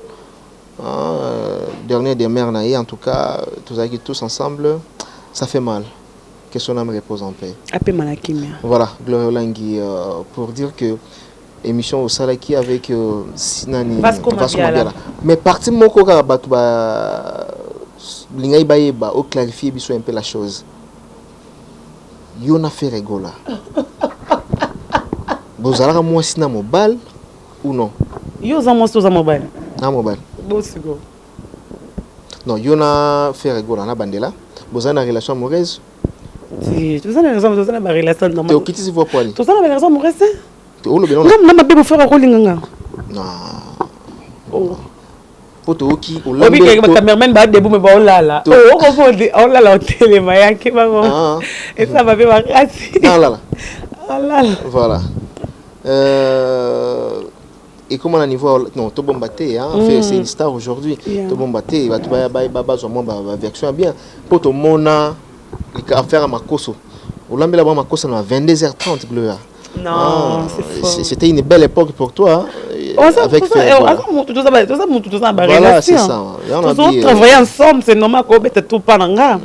Speaker 2: Dernier des mères naïves, en tout cas, tous ensemble, ça fait mal. Que son âme repose en paix. Voilà, Gloria Olangi, pour dire que émission au Salaki avec Sinani
Speaker 1: Vasco Mabiala.
Speaker 2: Mais parti mon coca batba lingai baeba au clarifier un peu la chose. Yo na fait rigola. Vous allez moi sina mobile ou non?
Speaker 1: Yo za moi sur mobile.
Speaker 2: Na mobile.
Speaker 1: Bosigo.
Speaker 2: Non, yo na fait rigola na bandela. Vous avez une relation amoureuse?
Speaker 1: Si, tu as une relation normale.
Speaker 2: Tu as quitté votre poil.
Speaker 1: Tu as une relation amoureuse?
Speaker 2: Tu as une relation
Speaker 1: amoureuse? Non, ma bébé faire un rôle. Non.
Speaker 2: Oh. Poto oki
Speaker 1: olambe ko cameraman ba debout me ba olala o ko fodi olala télé ma yanke ba ngo et ça va bien makasi
Speaker 2: olala
Speaker 1: voilà
Speaker 2: et comment à niveau non to bombaté hein fait c'est une star aujourd'hui to bombaté ba ba zo ba version bien poto mona il faire makoso olambe la ba makoso na 22h30 Gloria.
Speaker 1: Non,
Speaker 2: c'était une belle époque pour toi. Avec
Speaker 1: voilà,
Speaker 2: c'est ça.
Speaker 1: On travaille ensemble, c'est normal qu'on mette tout pas nanga.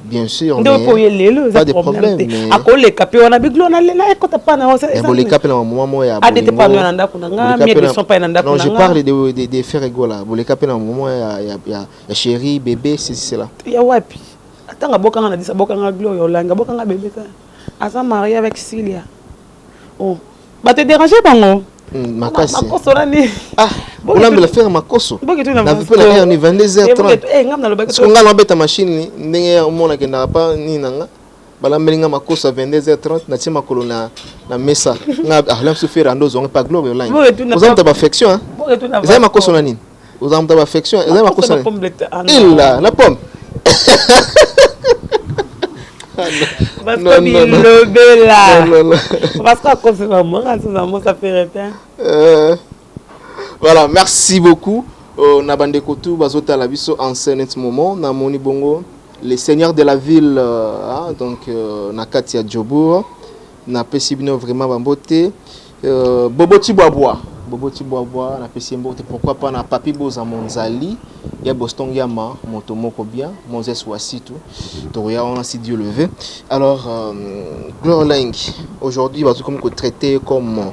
Speaker 2: Bien sûr,
Speaker 1: mais pas de problème. À quoi les capés on a biglo on a les là quand pas na ça.
Speaker 2: Les capés na moment ya.
Speaker 1: Ah de pas na nda kunanga, mais ils sont pas nda kunanga.
Speaker 2: Non, je parle des faire rigola. Les capés na moment ya chérie, bébé, c'est là.
Speaker 1: Ya wapi. Attends boka na dit ça boka na Gloria Olangi, boka na bébé ça. Asa marié avec Cilia. Oh. Bah te déranger bango.
Speaker 2: Makasi.
Speaker 1: Makoso nani.
Speaker 2: Ah. On a la faire makoso. Na peut la faire ni 22h30.
Speaker 1: Eh ngam na lobaka.
Speaker 2: Parce qu'on a l'embête machine ni ndenge omona ke na pas ni nanga. Bala melinga makoso à 22h30 na tima kolona na mesa. Nga ahlam se faire ando zonga pas Gloria Olangi. Vous avez ta affection hein. Vous avez makoso nani. Vous avez ta affection. Vous avez makoso nani. Il là, la pomme.
Speaker 1: Parce que il là. Parce qu'à cause de moi, ça fait répéter.
Speaker 2: Voilà, merci beaucoup. Na bande kotu bazota la biso en ce moment na moni bongo les seigneurs de la ville donc na Katia Djobour na pesibino vraiment bambote Boboti Boaboa na pesimbote pourquoi pas na Papi Boza Monzali ya Boston Yama Motomoko bien Moses Wasitu Toria on a si Dieu levé. Alors Gloria Olangi aujourd'hui va comme traité comme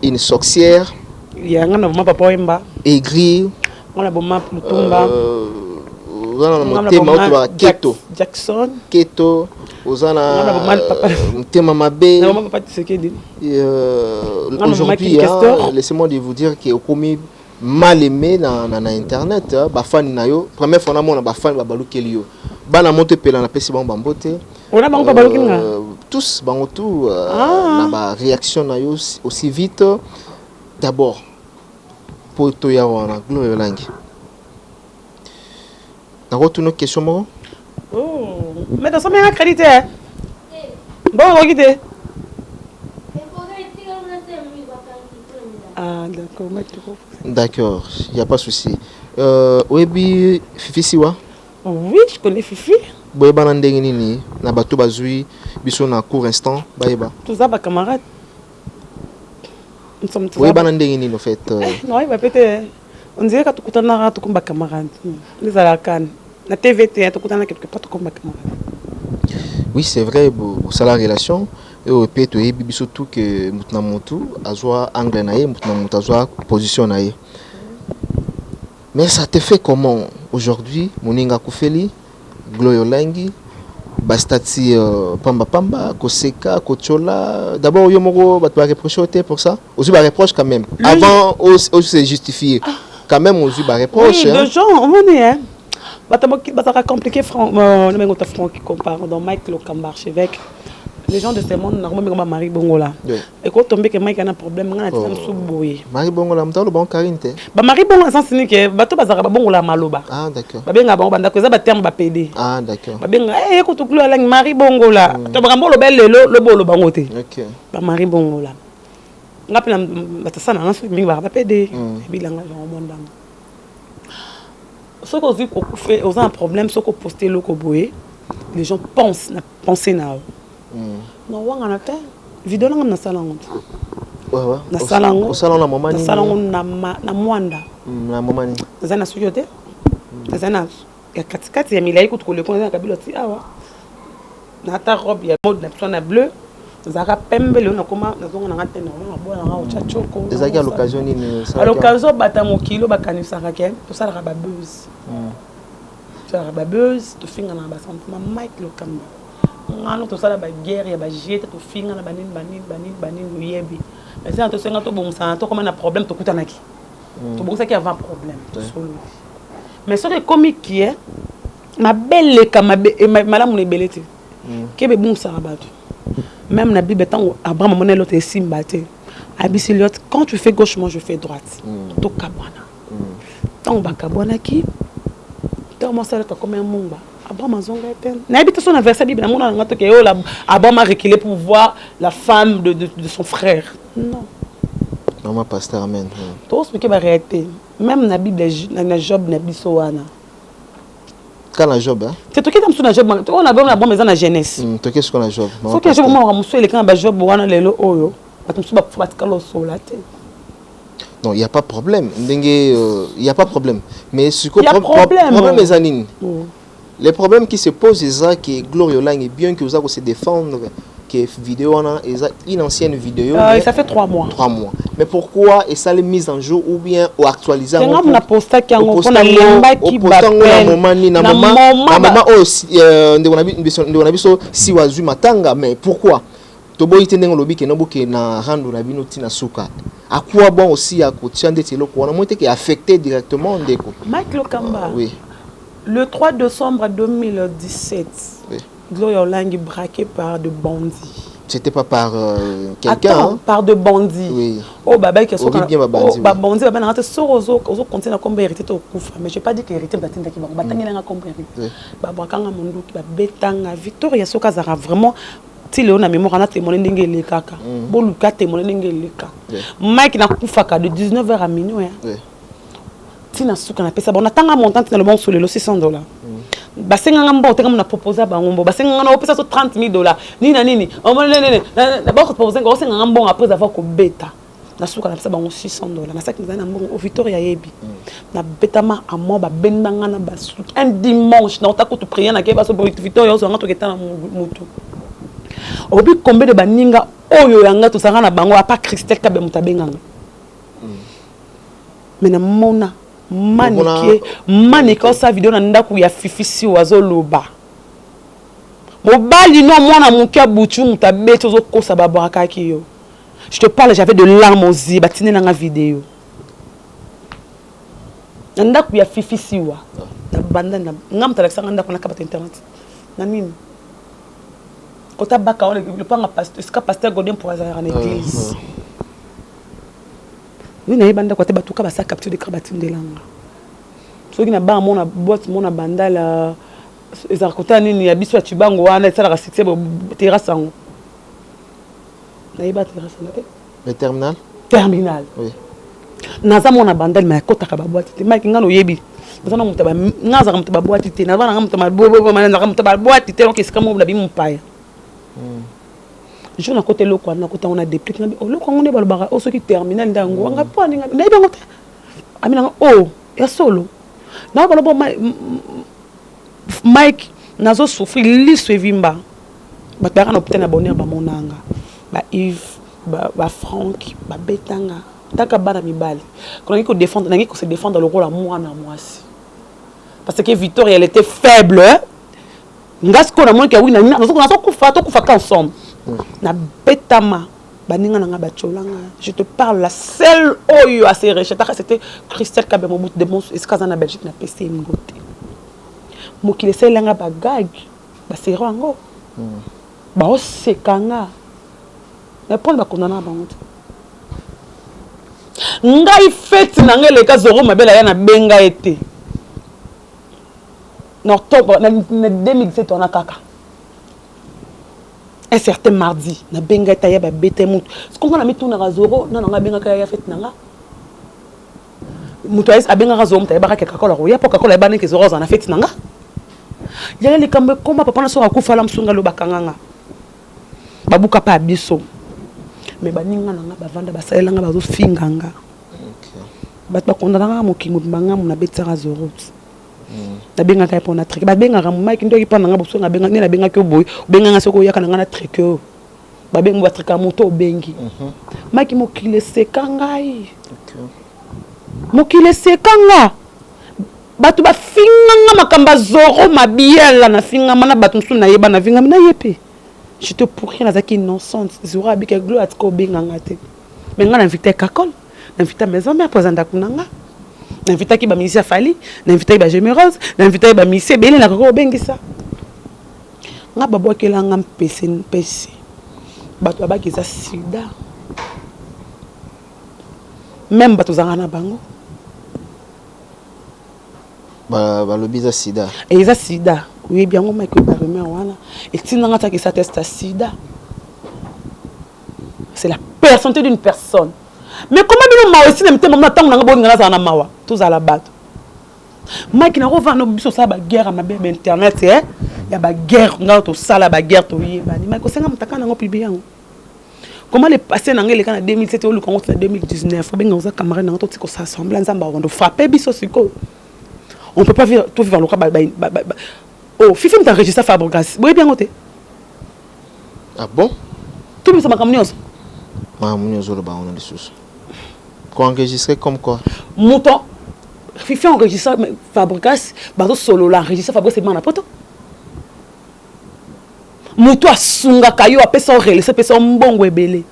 Speaker 2: une sorcière.
Speaker 1: Il y a un moment papa Wemba
Speaker 2: aigri
Speaker 1: on a bon Plutumba Jackson
Speaker 2: Keto Ozana Mutema Mabe aujourd'hui laissez-moi de vous dire que commis mal aimé dans internet ba fan na yo première fois na mona ba fan ba balukeli yo bana monte pela na pesi bon bambote
Speaker 1: on a bango balukinga
Speaker 2: tous bango tout na ba réaction na yo aussi vite. D'abord pour to ya wana Gloria Olangi na retourne question mo
Speaker 1: mais dans son meilleur crédité bon regardez
Speaker 2: d'accord il y a pas souci Webi Fifi Siwa
Speaker 1: oui je connais Fifi
Speaker 2: boye bana ndenge nini na bato bazui biso na court instant bayeba
Speaker 1: tout ça ba camarade.
Speaker 2: Oui, ben en fait.
Speaker 1: Non, il va péter. On dirait que tu as un combat camarade. Les alakan. La TVT, tu as quelque part combat camarade.
Speaker 2: Oui, c'est vrai, pour ça la relation. Et au pays, tu es surtout que Moutnamotu a joué anglais naïe, Moutnamotu a joué position naïe. Mais ça te fait comment aujourd'hui, Moninga Koufeli, Gloria Olangi, Bastati Pamba, Koseka, Kochola. D'abord, Yomoro, tu vas reprocher pour ça. Aussi, tu reproche quand même. Avant, aussi, c'est justifié. Quand même, aussi, tu reproche.
Speaker 1: Oui, les gens, on est, hein. Ça compliqué, Franck qui compare. Donc, Mike Lokamba, archevêque. Les gens de ce monde, normalement, Marie Bongola. Et quand on a un problème, on a un sous-boy.
Speaker 2: Marie Bongola, tu as le bon carine.
Speaker 1: Marie Bongola, c'est un que bateau bazar Bongola Maloba.
Speaker 2: Ah, d'accord.
Speaker 1: Babenga Bongola, que ça va terme PD.
Speaker 2: Ah, d'accord.
Speaker 1: Babenga, écoute, tu as Marie Bongola. Tu as le bel le bolo bangote.
Speaker 2: Ok.
Speaker 1: Marie Bongola. On a plein de ça, on a fait un PD. Et puis, on a un monde. Ce qu'on fait, on a un problème, ce qu'on poste le Koboé, les gens pensent, penser na. Non, on a fait vidéo là on a ça là. na salango
Speaker 2: na moment
Speaker 1: na salango na mwanda
Speaker 2: na moment ni
Speaker 1: za na sujote za na ya katikati ya milai ko tukole ko na kabilo ti awa na ta robe ya mode na persona bleu zaka pembe le na koma na zongo na ngate na bona na o chachoko
Speaker 2: ezaki à l'occasion ni
Speaker 1: à l'occasion bata mokilo bakanisa ka ken to sala ba buzz ça ba buzz to finga na ba sentiment Mike Lokamba ngano to sala ba guerre ya ba jete to finga na banini yebi mais ça to senga to bon ça to comme un problème to kutanaki to bon ça qui avant problème to solo mais ce comique qui est ma belle kama malamu ne belete kebe bon ça rabatu même na bible tant Abraham monel l'autre simbate abisiliot quand tu fais gauche moi je fais droite to kabwana tant ba kabwana ki tant moi ça comme un mumba Abraham zonga eten na habite son verset bible na mona ngato ke la Abraham a reculé pour voir la femme de son frère non
Speaker 2: non pasteur amen
Speaker 1: to expliquer ba réalité même na bible na Job na bisowana
Speaker 2: quand la Job
Speaker 1: c'est toi qui t'as na Job on a bon maison na jeunesse
Speaker 2: toi qu'est-ce qu'on a Job
Speaker 1: faut que Job moi muso le quand ba Job wana lelo oyo batumsu ba fatikalo solate
Speaker 2: non il y a pas problème il y a pas problème mais ce que
Speaker 1: problème
Speaker 2: les anines les problèmes qui se posent c'est que Gloria Lang est bien que vous allez se défendre que vidéo on a une ancienne vidéo
Speaker 1: ça fait 3 mois
Speaker 2: mais pourquoi et ça les mise en jour ou bien ou actualiser
Speaker 1: on a posté qui on a lemba qui
Speaker 2: na maman aussi on a vu si wazu matanga mais pourquoi tobo itenengo lobi ke noboke na rando na bino tina suka à quoi bon aussi à kotia ndeti loko on a monté qui affecté directement ndeko
Speaker 1: Mike Lokamba
Speaker 2: oui
Speaker 1: le 3 décembre 2017 oui. Gloria Lang braqué par de bandits.
Speaker 2: C'était pas par quelqu'un hein?
Speaker 1: Par de bandits.
Speaker 2: Oui.
Speaker 1: Oh baba qui sont
Speaker 2: bien bandits.
Speaker 1: Ba bandits baba na sorozo ozo continuer comme hérité to kufa mais j'ai pas dit que hérité batinda ki ba batangela nga comme hérité. Ba brakanga mundu ki ba betanga Victoria soka zara vraiment ti le na mémoire na témoin ndenge le kaka. Bo luka témoin ndenge le kaka. Mike na kufa ka de 19h à minuit. Oui. Tina suka na pesa bon atanga montant na le bon sur le $600. Basenga mbo tenga mna proposer bango basenga na opesa so $30,000 nini na ba proposer ngo senga mbo après avoir ko beta na suka na pesa bango $600 na sac na mbo au Victoria yebi na beta ma amo ba bendanga na basu un dimanche na otako to prier na ke ba so Victoria so ngato keta na mutu obi combien de baninga oyo yanga to sanga na bango a pas Christelle kabe mutabenganga mais na mona manike sa vidéo na ndaku ya fifisi wazoloba mobali no mwana mukia butu mutabete zo kosa babaka kiyo je te parle j'avais de larmes aux yeux batine na vidéo na ndaku ya fifisi wa na banda na ngam talakanga ndaku na kabata internet na nini kota baka on le panga pasteur Godin pour azara en église oui na banda kote batuka ba sa capture de krabatine de langa soki na ba mona boîte mona bandala ezakota nini ya biso ya chibango wana sala ka succès terrasse ngo na iba terrasse na
Speaker 2: le terminal oui
Speaker 1: naza mona bandala ma kota ka ba boîte te maki ngano yebi bazana mutaba ngaza ka mutaba boîte te na bana ngamutaba bobo mana ka mutaba boîte te donc esika mo na bi mpaya je na côté loko na côté on a des pics na loko ngone balobaka o soki terminal ndango nga po ninga na ibango te amina oh ya solo na balobo Mike nazo souffrir liso evimba bataka na peut-être na bonheur ba monanga ba Yves ba Franck ba betanga taka bana mibali quand ko défendre nangi ko se défendre le rôle à moi na mwasi parce que Victoria elle était faible ngas ko na mon ki wina nazo kufa to kufa ensemble na betama baninga nanga bacholanga je te parle la seule oyo a se rejeter c'était Christelle Kabe mo bout de mon eskaza na Belgique na PC ngote mokile selanga bagag ba serango ba osekanga mais pour ba kondana bango ngai fête nanga le ka zoro mabela ya na benga été en octobre na 2017 on a kaka un certain mardi na benga taya ba bete mutu ce qu'on a mis tout na razoro na nga benga kaya fête nanga mutu a benga razoro taya ba ka kakola ya po kakola ba neke zoro na fête nanga yale le kambe koma papa na so akufa la msunga lo bakanganga babuka pa biso mais baninga nanga bavanda basalelanga bazofinganga bato bakondana mokingo banga mona betara zorot nabengaka ye mpona trike babengaka momaki ndoki mpa nanga boso nde nabengaki oboye obenganga soki oyaka nanga na trike oyo babengi batrike ya moto obengi maki mokili eseka ngai mokili eseka nga bato bafinganga makambo ya zoro mabiela nafingama na bato mosusu nayeba navingami naye mpe j'étais pour rien nazalaki innocente zoro abika glo atika obenganga te me nga nainvite kakol nainvite maison mère mpo aza ndako na nga nainvitaki bamisi ya fali nainvitaki bagémérose nainvitaki bamisi ebele na kaka obengisa nga babwakelanga mpesi bato babaki eza sida même bato ozanga na bango
Speaker 2: balobi eza sida
Speaker 1: eza sida oyebi yango maki oyeba rumeur wana etindanga tiaki esa teste ya sida c'est la personnalité d'une personne mais comment bino mawa esina mitema mona ntango nanga bolinga nazala na mawa tozala bato maki nakovanda biso osala baguerre ya mabe ya internet ya baguerre nga tosala baguerre toyebani maki osenga motaka nango pibi yango comment le passé nanga eleka na 2007 oluka ngo na 2019 obenga oza camarade nanga totika osassemble nzamba akondo frappe biso sikoyo on peut pas vivre tout vivre loka oh fifi mtaenregistre Fabregas boyebi yango te
Speaker 2: ah bon
Speaker 1: tout bisa makambo nyonso
Speaker 2: makambo nyonso oloba wana lisusu enregistré comme quoi
Speaker 1: mouton fifi enregistre Fabregas bazo solo la enregistre Fabregas ebima na poto moto asungaka yo apesa orelese apesa mbongo ebele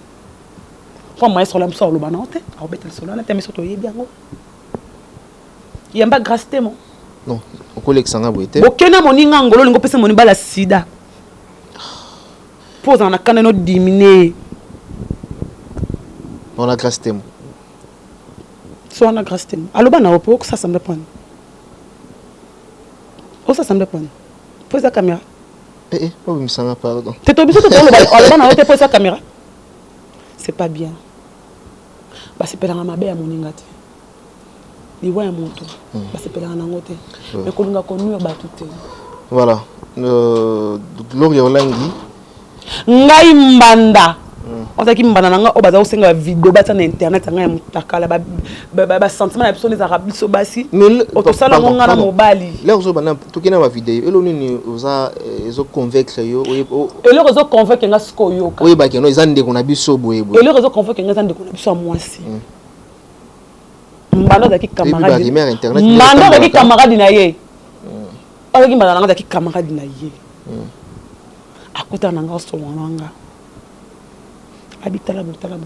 Speaker 1: po maestro la mso aloba na te aobeta solo na te miso toyebi yango yamba grâce te mo
Speaker 2: non okolekisa nga boye te
Speaker 1: bokena moninga ngolo lingo pesa moni bala sida pose na kana no diminuer
Speaker 2: on a grâce te mo
Speaker 1: so on a grâce te mo aloba na opo ko ça semble prendre o ça semble prendre pose la caméra
Speaker 2: oh me sanga pardon
Speaker 1: te biso to aloba na opo pose la caméra c'est pas bien ba c'est pelanga mabe ya moninga te liwa ya moto basepelanga nango te mais kolinga konuire bato te
Speaker 2: voilà Gloria Olangi
Speaker 1: ngai mbanda ozaki mbanda nanga o baza osenga video bata na internet ngai mutakala ba sentiment na biso ezaka biso basi otosala ngonga na mobali
Speaker 2: leo zo bana tokena ba video elo nini oza ezo convaincre yo
Speaker 1: elo ezo convaincre nga siko yoka
Speaker 2: oye ba keno ezande ko na biso boye
Speaker 1: elo ezo convaincre nga ezande ko na biso mwasi mbanda zaki camarade mbanda zaki camarade na ye ozaki mbanda nanga zaki camarade na ye akuta nanga solo nanga abitala botala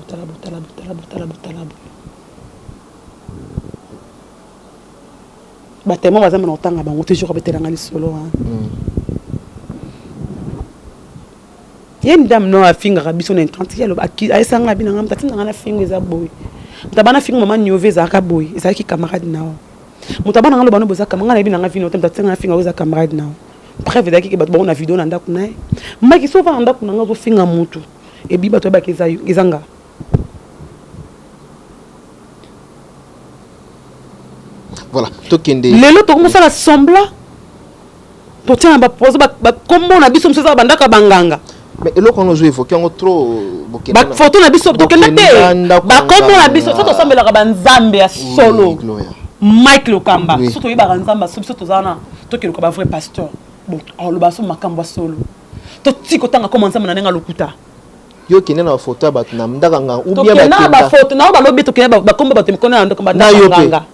Speaker 1: batema bazama na otanga bango toujours abetelanga lisolo ye ndam no afingaka biso na intranti yalo aesanga binanga mtati nanga na fingo eza boy mutabana fingo mama nyove ezaka boy ezaki camarade nao mutabana ngalo bano boza camarade na binanga vino te mtati nanga fingo eza camarade nao bref ezaki ke bato bango na video na ndako naye maki so va na ndako nanga ozofinga mutu ebi bato yebaki ezanga
Speaker 2: voilà tokende
Speaker 1: lelo tokomosala sembla totiana baproze bakombo na biso mosusu eza bandaka banganga
Speaker 2: mais eloko wana ozo évoqué yango trop
Speaker 1: bafoto na biso tokende te bakombo na biso so tosambelaka banzambe ya solo Mike Lokamba so toyebaka nzambe so biso tozana tokeluka bavrai pasteur bon aloba so makambo ya solo toti kotanga koma nzambe na ndenge lokuta
Speaker 2: yo kende na bafoto ya bato na ndaka nga ou bien
Speaker 1: tokenda bafoto nao balobi tokenda bakombo bato mikona na ndako bandaka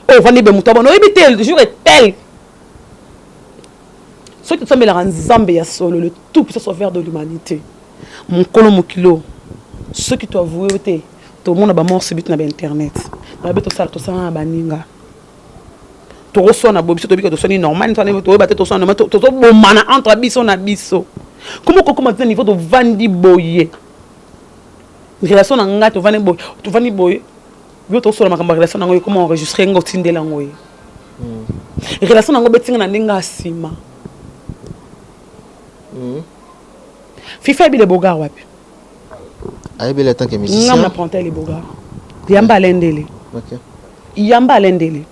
Speaker 1: oh vandi be muto bono oyebi tel jour est tel ce qui semble la nzambe ya solo le tout puissant sauveur de l'humanité mon kolo mokilo ce qui doit avouer te tout le monde ba mort subite na ba internet ba beto sala to sala ba ninga to reçoit na bobiso to bika to soni normal to na to ba te to sona to bomana entre biso na biso comment comment à niveau de vandi boye relation na nga to vandi boye yo to solo makamba relation na ngoy comment enregistrer ngo tindela ngoy relation na ngo betinga na ndinga asima Fifa bi le bogar wapi
Speaker 2: ayebele tant que musicien
Speaker 1: ngam na prendre les bogar yamba lendele
Speaker 2: OK
Speaker 1: yamba lendele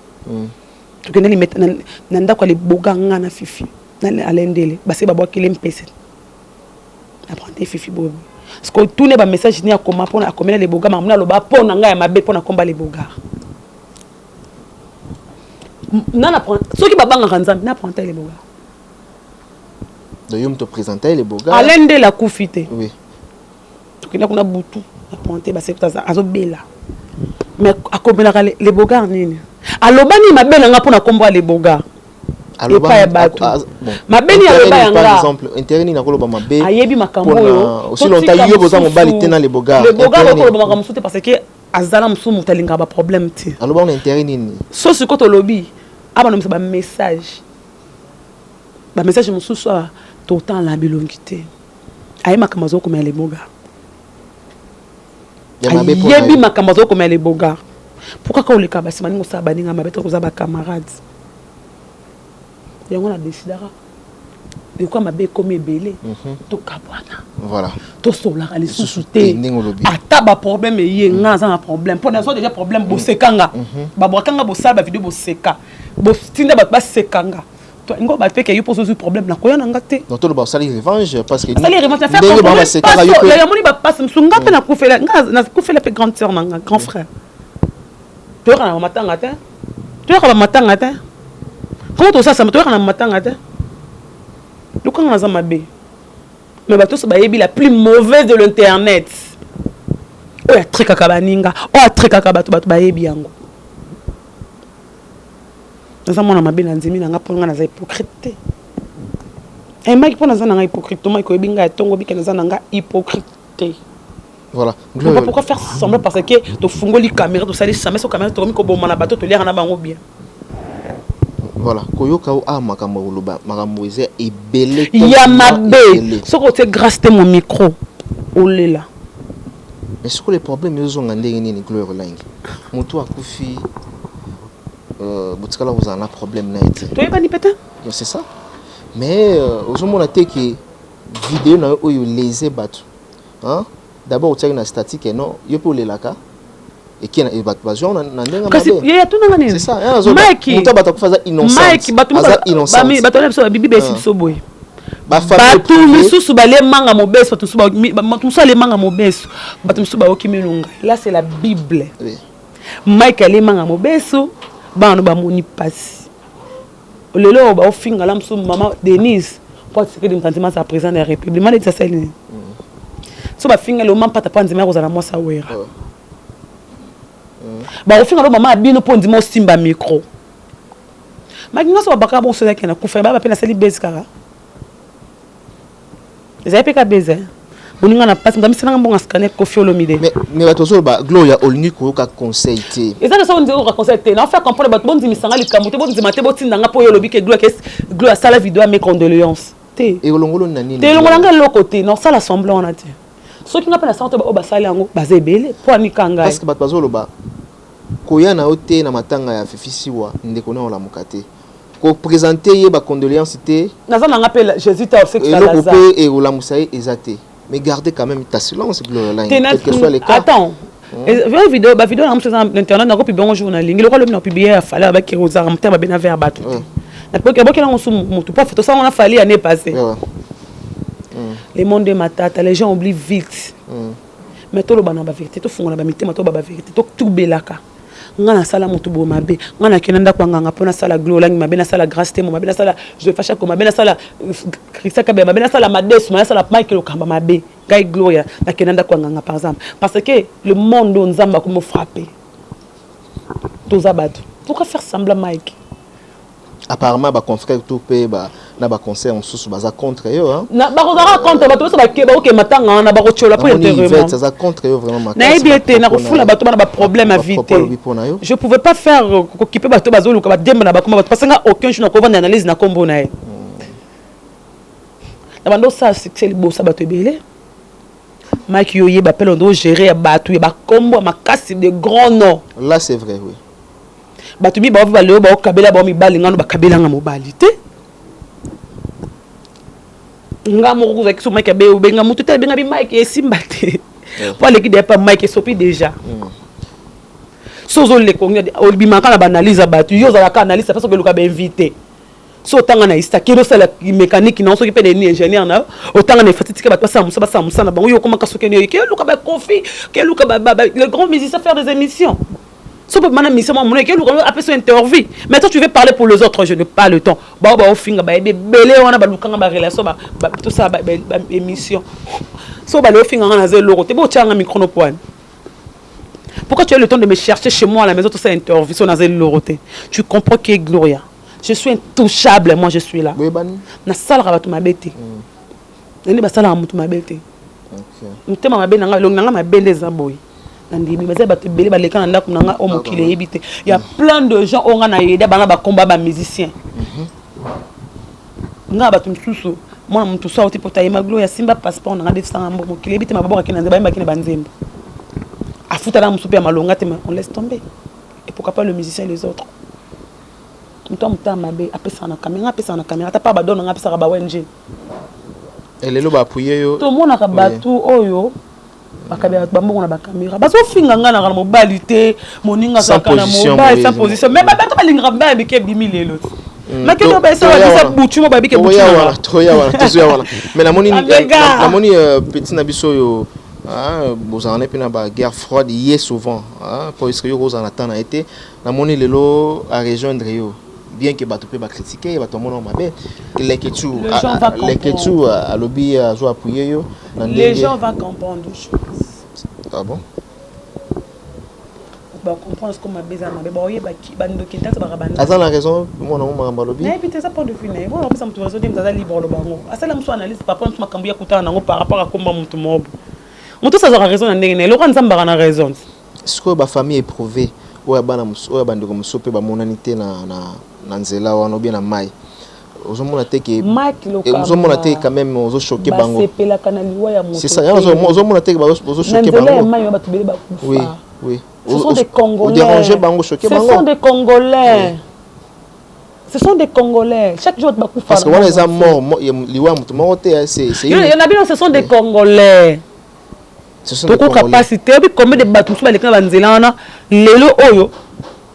Speaker 1: to keneli met na ndako le bogar nga na Fifi na alendele basi babwa kile mpese na prendre Fifi bobo parce que tout n'est pas message ni à comment pour à commettre les bogards mais on a le bas pour n'anga ma bête pour na combattre les bogards nana prend ceux qui babanga kanzam na prend les bogards
Speaker 2: donc yo me te présenter les bogards
Speaker 1: Alain de la Koufité
Speaker 2: oui
Speaker 1: donc il a qu'on a boutou à prendre bah c'est tout ça azo bela mais à combattre les bogards nini alobani ma belle nga pour na combattre les bogards alors pas bateau ma beni ya
Speaker 2: par exemple interni na koloba mabe
Speaker 1: ayebi makambo yo
Speaker 2: aussi longtemps yo boza mobali tena les bogards
Speaker 1: ko koloba makambo soute parce que azala musumu talinga ba problème ti
Speaker 2: alors ba on interni ni
Speaker 1: so ce koto lobby aba no ba message mususu tout temps la bilongité ayi makambo zo ko les bogards yebi makambo zo ko les bogards pourquoi ka oleka ba simani ngosa baninga mabeto ko za ba camarades yango na décidera de quoi ma bé comme belé to kabwana
Speaker 2: voilà
Speaker 1: to sola ali susute ata ba problème yé nga za un problème pour nazo déjà problème bo sekanga ba bwakanga bo sala ba vidéo bo seka bo tinda ba sekanga to ngo ba pe ke yo pose problème na koya nga te
Speaker 2: donc to ba sala revanche parce que
Speaker 1: sala revanche faire problème sekanga yo ya moni ba passe msunga pe na kufela nga na kufela pe grande sœur na grand frère to kana matanga te to kana matanga te comment tout ça ça me tourne en matanga te donc quand on a mabé mais bato ça ba yebi la plus mauvaise de l'internet oh ya trika kabaninga oh ya trika kabato bato ba yebi yango ça mona mabé na nzimi na nga ponga na za hypocrite et maki pona za na hypocrite to maki ebinga tongo bika na za na hypocrite
Speaker 2: voilà
Speaker 1: pourquoi faire semblant parce que to fungoli caméra to sali jamais so caméra to ko bomana bato to lire na bango bien
Speaker 2: voilà koyoka o makambo oloba makambo eza ebele
Speaker 1: ya mabe soko te grâce te mon micro olela
Speaker 2: mais ce que les problèmes ils ont ndenge nini Gloire Langi moto akufi butikala vous en a problème na été
Speaker 1: toi pas ni pétain
Speaker 2: c'est ça mais ozomona te que vidéo na oyo lésé bato hein d'abord tu as une statique non yo pour lelaka et qui est évacuation na ndenga mabe
Speaker 1: il y a tout na ngani
Speaker 2: c'est ça Mike muta bato kufaza innocent
Speaker 1: Mike bato bami bato na biso bibi besi biso boy bato misusu bale manga mobeso bato misusu ale manga mobeso bato misusu ba okimelunga là c'est la Bible oui. Mike ale manga mobeso bano ba moni passe lelo ba ofinga la msusu maman Denise pour ce que de sentiment sa président de la République mal ça c'est so ba finga le maman pata panzima ko za na mosa wera ba ofinga lo maman abino po ndimo simba micro makinga so baka bo so yake na kufa ba pe na seli base kara ezai pe ka base boninga na passe ndami sina ngambonga scanner Koffi Olomide
Speaker 2: mais bato so ba Gloria Olni ko ka conseil te
Speaker 1: ezaka so ndiro ka conseil te na faire comprendre bato bondi misanga likambo te bondi mate botinda nga po yo lobi ke Gloria sala vidéo à mes condoléances te
Speaker 2: et longolo na nini
Speaker 1: te longolo nga lo côté non ça la semblant na te so ki nga pe na santo ba basali yango bazebele po anikanga
Speaker 2: parce que bato bazolo ba koya na ote na matanga ya fifisiwa ndeko na ola mukate ko présenter ye ba condoléances te
Speaker 1: nazana nga pe Jésus ta sexe
Speaker 2: la Lazare et ola musaye ezate mais gardez quand même ta silence Gloria Langi quel que soit les cas
Speaker 1: attends vidéo ba vidéo na mtsa internet na ko publier un journal lingi le ko le na publier a fallait avec Rosa mta ba bena vers bato na ko ke boki na ngosu mutu pas photo ça on a fallu année passée les mondes de matata les gens oublient vite mais to lo bana ba vérité to fungola ba mitema to ba vérité to tout belaka ngana sala mutu bo mabe ngana kenenda kwa nganga pona sala Gloire Langi mabe na sala grâce te mo mabe na sala je fâche ko mabe na sala Christa Kabe mabe na sala Madesu na sala Michael Okamba mabe gai Gloria na kenenda kwa nganga par exemple parce que le monde nzamba ko mo frapper tous abattu pourquoi faire semblant Mike
Speaker 2: apparemment ba confrère tout pe ba na ba conseil en sous baza contre yo hein
Speaker 1: na ba kozara contre bato so ba ke ba OK matanga na ba kochola pour intervenir
Speaker 2: ça contre yo vraiment
Speaker 1: na ebiete na kufula bato na ba problème à vite je pouvais pas faire occuper bato bazoluka ba demba na ba koma parce que aucun jour na ko vendre analyse na kombo na e na bando ça c'est le beau ça bato belé Mike yo ye ba pelo ndo gérer bato ba kombo makasi de grands noms
Speaker 2: là c'est vrai oui
Speaker 1: bato mi ba leo ba okabela ba mi balinga no ba kabela nga mobilité nga mo ko avec so Mike be benga mutu te benga bi Mike esimbate pour les qui pas Mike sopi déjà sozo le ko ngi olbima kana ba analyse bato yo za ka analyse parce que le ka ba invité so autant na ista kilo ça la mécanique non so qui peut des ingénieur na autant na fatigue ba ça musa na bango yo comment ka so ke luka ba kofi ke luka ba le grand musicien faire des émissions so peut mana mission mon ke luka après so interview mais toi tu veux parler pour les autres je n'ai pas le temps ba au finga ba belé wana ba luka ba relation ba tout ça ba émission so ba le finga na zelo te bo tchanga micro no point. Pourquoi tu as le temps de me chercher chez moi à la maison, tout ça interview, sur Loroté? Tu comprends qui est Gloria. Je suis intouchable, moi je suis là.
Speaker 2: Oui, ban.
Speaker 1: Na salle rabatu ma bête. Nani ba salle ramutu ma bête. OK. Ntema ma bête nanga longa ma bête des aboy. Nandi bi bazé ba te belé ba leka nanda ko nanga o mokile yebité. Il y a plein de gens on na yeda bana ba combat ba musicien. Nga ba tumsusu. Moi mtu so oti potayema Gloria simba passeport nanga defsanga mokile yebité ma babo kina nzeba kina banzembo. A foutre la moussoupe à malonga, on laisse tomber. Et pourquoi pas le musicien et les autres? Toi, tu as la caméra, t'as pas badon, on a appelé ça ONG.
Speaker 2: Et les lobes appuyés.
Speaker 1: Tout le monde a battu, oh, on a la caméra. Parce que finga na la mobilité, moninga
Speaker 2: sans position,
Speaker 1: sans position. Mais pas pas lingra ba bi ke bimi les l'autre. Mais que no ba ça boutu mo ba bi ke boutu.
Speaker 2: Mais la moni petit nabiso yo. Vous en avez une guerre froide hier souvent parce que vous en attend a été la monnaie le lot à rejoindre yo bien que bateau peut critiquer bateau mon mabe les gens à lobby à jouer appuyer yo
Speaker 1: les gens vont comprendre des choses.
Speaker 2: Ah bon
Speaker 1: ba comprendre ce qu'on m'a besoin mabe ba oye ba ki ba ndoki tata ba bana
Speaker 2: attends la raison mon ma lobby
Speaker 1: mais puis ça pour de finir bon on peut ça me trouver ça dit ça libre le bango asala mso analyse papa mso makambu ya kutana nango par rapport à comment mutu mobo. Mon tout ça aura raison en dégainer. Laurent Zambara a raison.
Speaker 2: Est-ce que ma famille éprouvée ou ya bana comme sope ba monanité na nzela wana bien na mai. Ozomona te que ozomona te quand même ozo choquer bango. C'est ça, ozomona te ozo choquer bango. Oui, oui.
Speaker 1: Ce sont des Congolais.
Speaker 2: Déranger bango, choquer bango.
Speaker 1: Ce sont des Congolais. Ce sont des Congolais. Chaque jour,
Speaker 2: parce que les gens morts, liwa mutu morote c'est
Speaker 1: il y en a bien, ce sont des Congolais.
Speaker 2: Ce sont des
Speaker 1: capacité combien de bateaux sur les canaux banzelana lelo oyo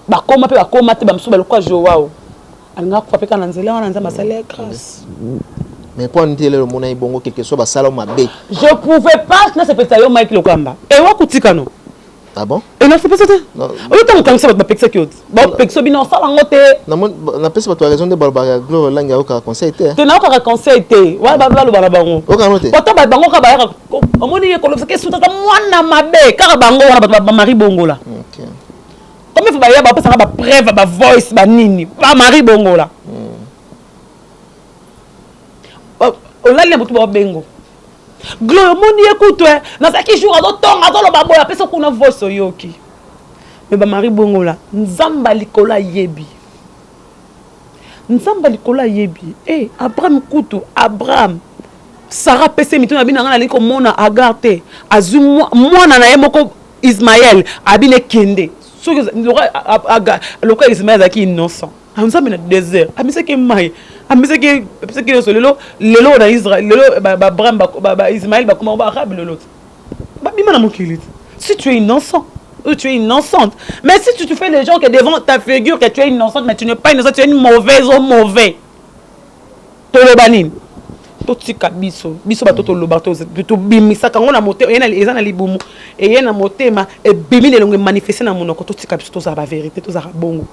Speaker 1: ba koma pe ba koma te ba msuba lokwa joao alanga ko pe kana nzela wana nzamba sala grâce
Speaker 2: mais pour ndile le mona ibongo quelque chose ba sala mabe
Speaker 1: je pouvais pas na se pesa yo Mike Lokamba e wa kutika no.
Speaker 2: Ah bon?
Speaker 1: Et non, c'est pas ça. Autant que ça va pexer que bon pexo bino ça la ngote.
Speaker 2: Na pesa ba raison de balba Gloire langa au conseil té.
Speaker 1: Te na ko conseil té. Wa ba lo bana bango.
Speaker 2: O ka noté.
Speaker 1: Poto ba bango ka ba omoni ye ko lo ke suta mwana mabe ka bango wana ba mari bongo la.
Speaker 2: OK.
Speaker 1: Comme il faut ba ya ba pesa ba preuve ba voice ba nini. Ba mari bongo la. O la le mutu ba bengo. Gloire moni écoute na ça qui joue à tonga dans le babo la personne qu'on a voix yoki mais ba mari bongo la nzamba likola yebi Abraham kutu Abraham Sarah pese mitu na bina ngana liko mona agarte azum mwana na yemoko Ismaël abine kende so loka Ismaël zaki innocent nzamba na désert amise ke mai amise ke lelo na Israël lelo ba Abraham ba Ismaël ba comment ba arabe lelo ba bima na mokili. Si tu es innocent ou tu es innocente, mais si tu te fais les gens que devant ta figure que tu es innocente mais tu n'es pas innocente, tu es une mauvaise ou mauvais tolobanine to tika biso ba to loba to bimisa kango na moté eza na libumu et yena motema e bimi le longue manifester na monoko to tika biso to za ba vérité to za bongo.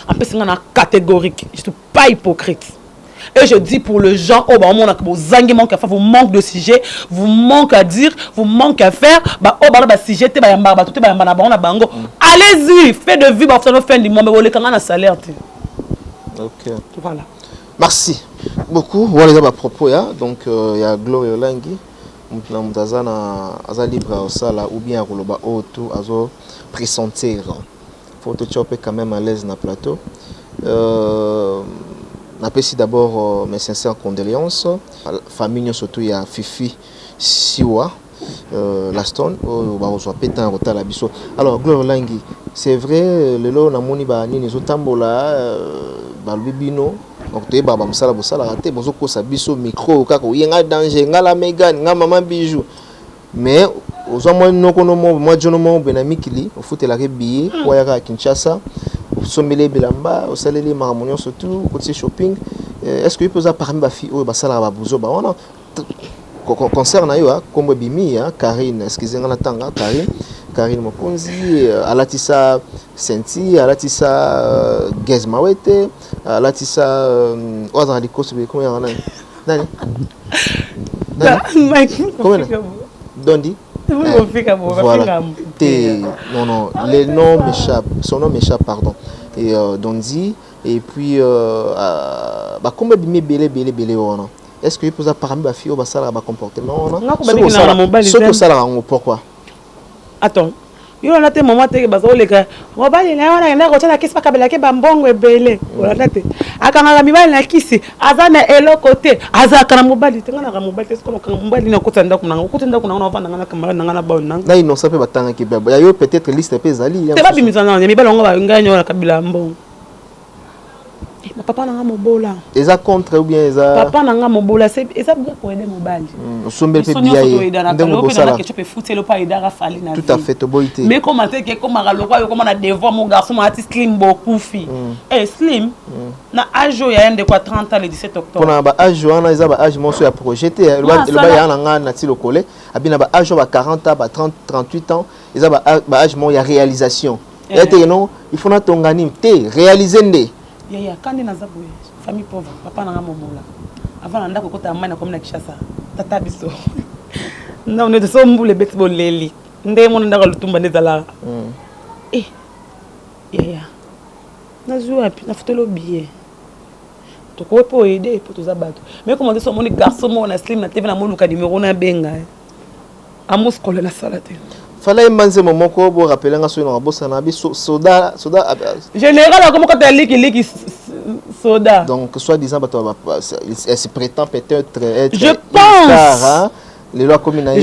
Speaker 1: En plus, c'est catégorique. Je ne suis pas hypocrite. Et je dis pour les gens, oh, bah, vous manque de sujet, vous manque à dire, vous manque à faire. Bah, oh, bah, sujet, allez-y, faites de vie, bah, fin du mois, mais vous avez un salaire.
Speaker 2: Ok.
Speaker 1: Voilà.
Speaker 2: Merci beaucoup. Voilà les propos. Donc, il y a Gloria Langi. Aza libre au sala ou bien à auto, azo pressentir. Faut te choper quand même à l'aise dans le plateau. J'apprécie d'abord mes sincères condoléances à la famille, surtout il y a Fifi Siwa, Laston, on soit pété en retard la biso. Alors Gloire Langi, c'est vrai le lot na moni ba ni les otambola ba lubino donc te ba msala bosala raté bozo ko sa biso micro kako yenga danger ngala Megan nga maman bijou mais aux hommes non moi jono mo benamikili au foot la billet ou ya Kinshasa sommele bilamba au salele maramonion surtout côté shopping est-ce que peut ça parmi ba fille ba sala ba buzo ba on concerne yo comme bimi Karine excusez-moi natanga Karine Mokonzi alatisa Senti alatisa Gezmawete alatisa oza di koso comment ya nani comment Dondi voilà. Non, les noms m'échappent. Son nom m'échappe, pardon. Et Dondi, et puis, comment belé, est-ce que vous pouvez parler de la fille au comportement? Non, pourquoi?
Speaker 1: Attends. Yo na te mama te bazo leka mobali na wana na ko tala kisi pakabela ke bambongo ebele wala te akanga mibali na kisi azana elokote azaka na mobali te ngana ka mobali te ko mobali na kotanda kuna na vanda ngana kamara ngana ba nanga na
Speaker 2: innocent pe batanga ke baba ya yo peut-être liste pe zali
Speaker 1: te ba bimizana mibali ngo ba nganya na kabila mbongo ma papa nanga mobola
Speaker 2: eza contre ou bien eza
Speaker 1: papa nanga mobola c'est eza bien pour aider mobali
Speaker 2: sombel pe biaye
Speaker 1: ndenge ko sala que tu peux foutre le pas aider à fali na
Speaker 2: tout à fait boité
Speaker 1: mais comment te que comme à lokwa comme na devoir mon garçon ma slim beaucoup fi slim na âge ya de quoi 30 ans le 17 octobre
Speaker 2: pour na ba âge wana eza ba âge monso ya projeté le ba ya nanga na ti lokole abina ba âge ba 40 ans ba 30 38 ans eza ba âge mon ya réalisation et non il faut na tongani te réaliser ndé
Speaker 1: yaya kandi na zabu famille pauvre papa na momola avant nanda ko kota amana comme na Kishasa tata biso non ne so mbule beti boleli nde mo ndaka lutumba ndezala yaya na joie na fotolo billet to ko po aider pour tous abato mais comment dire so mon garçon mo na slim na TV na moluka numéro na benga amos kole na salate
Speaker 2: fallait manzer moment ko bo rappeler nga so na bossa na bi soda
Speaker 1: général comme quand liki soda
Speaker 2: donc soi-disant il se prétend peut-être être
Speaker 1: je pense
Speaker 2: les lois communautaires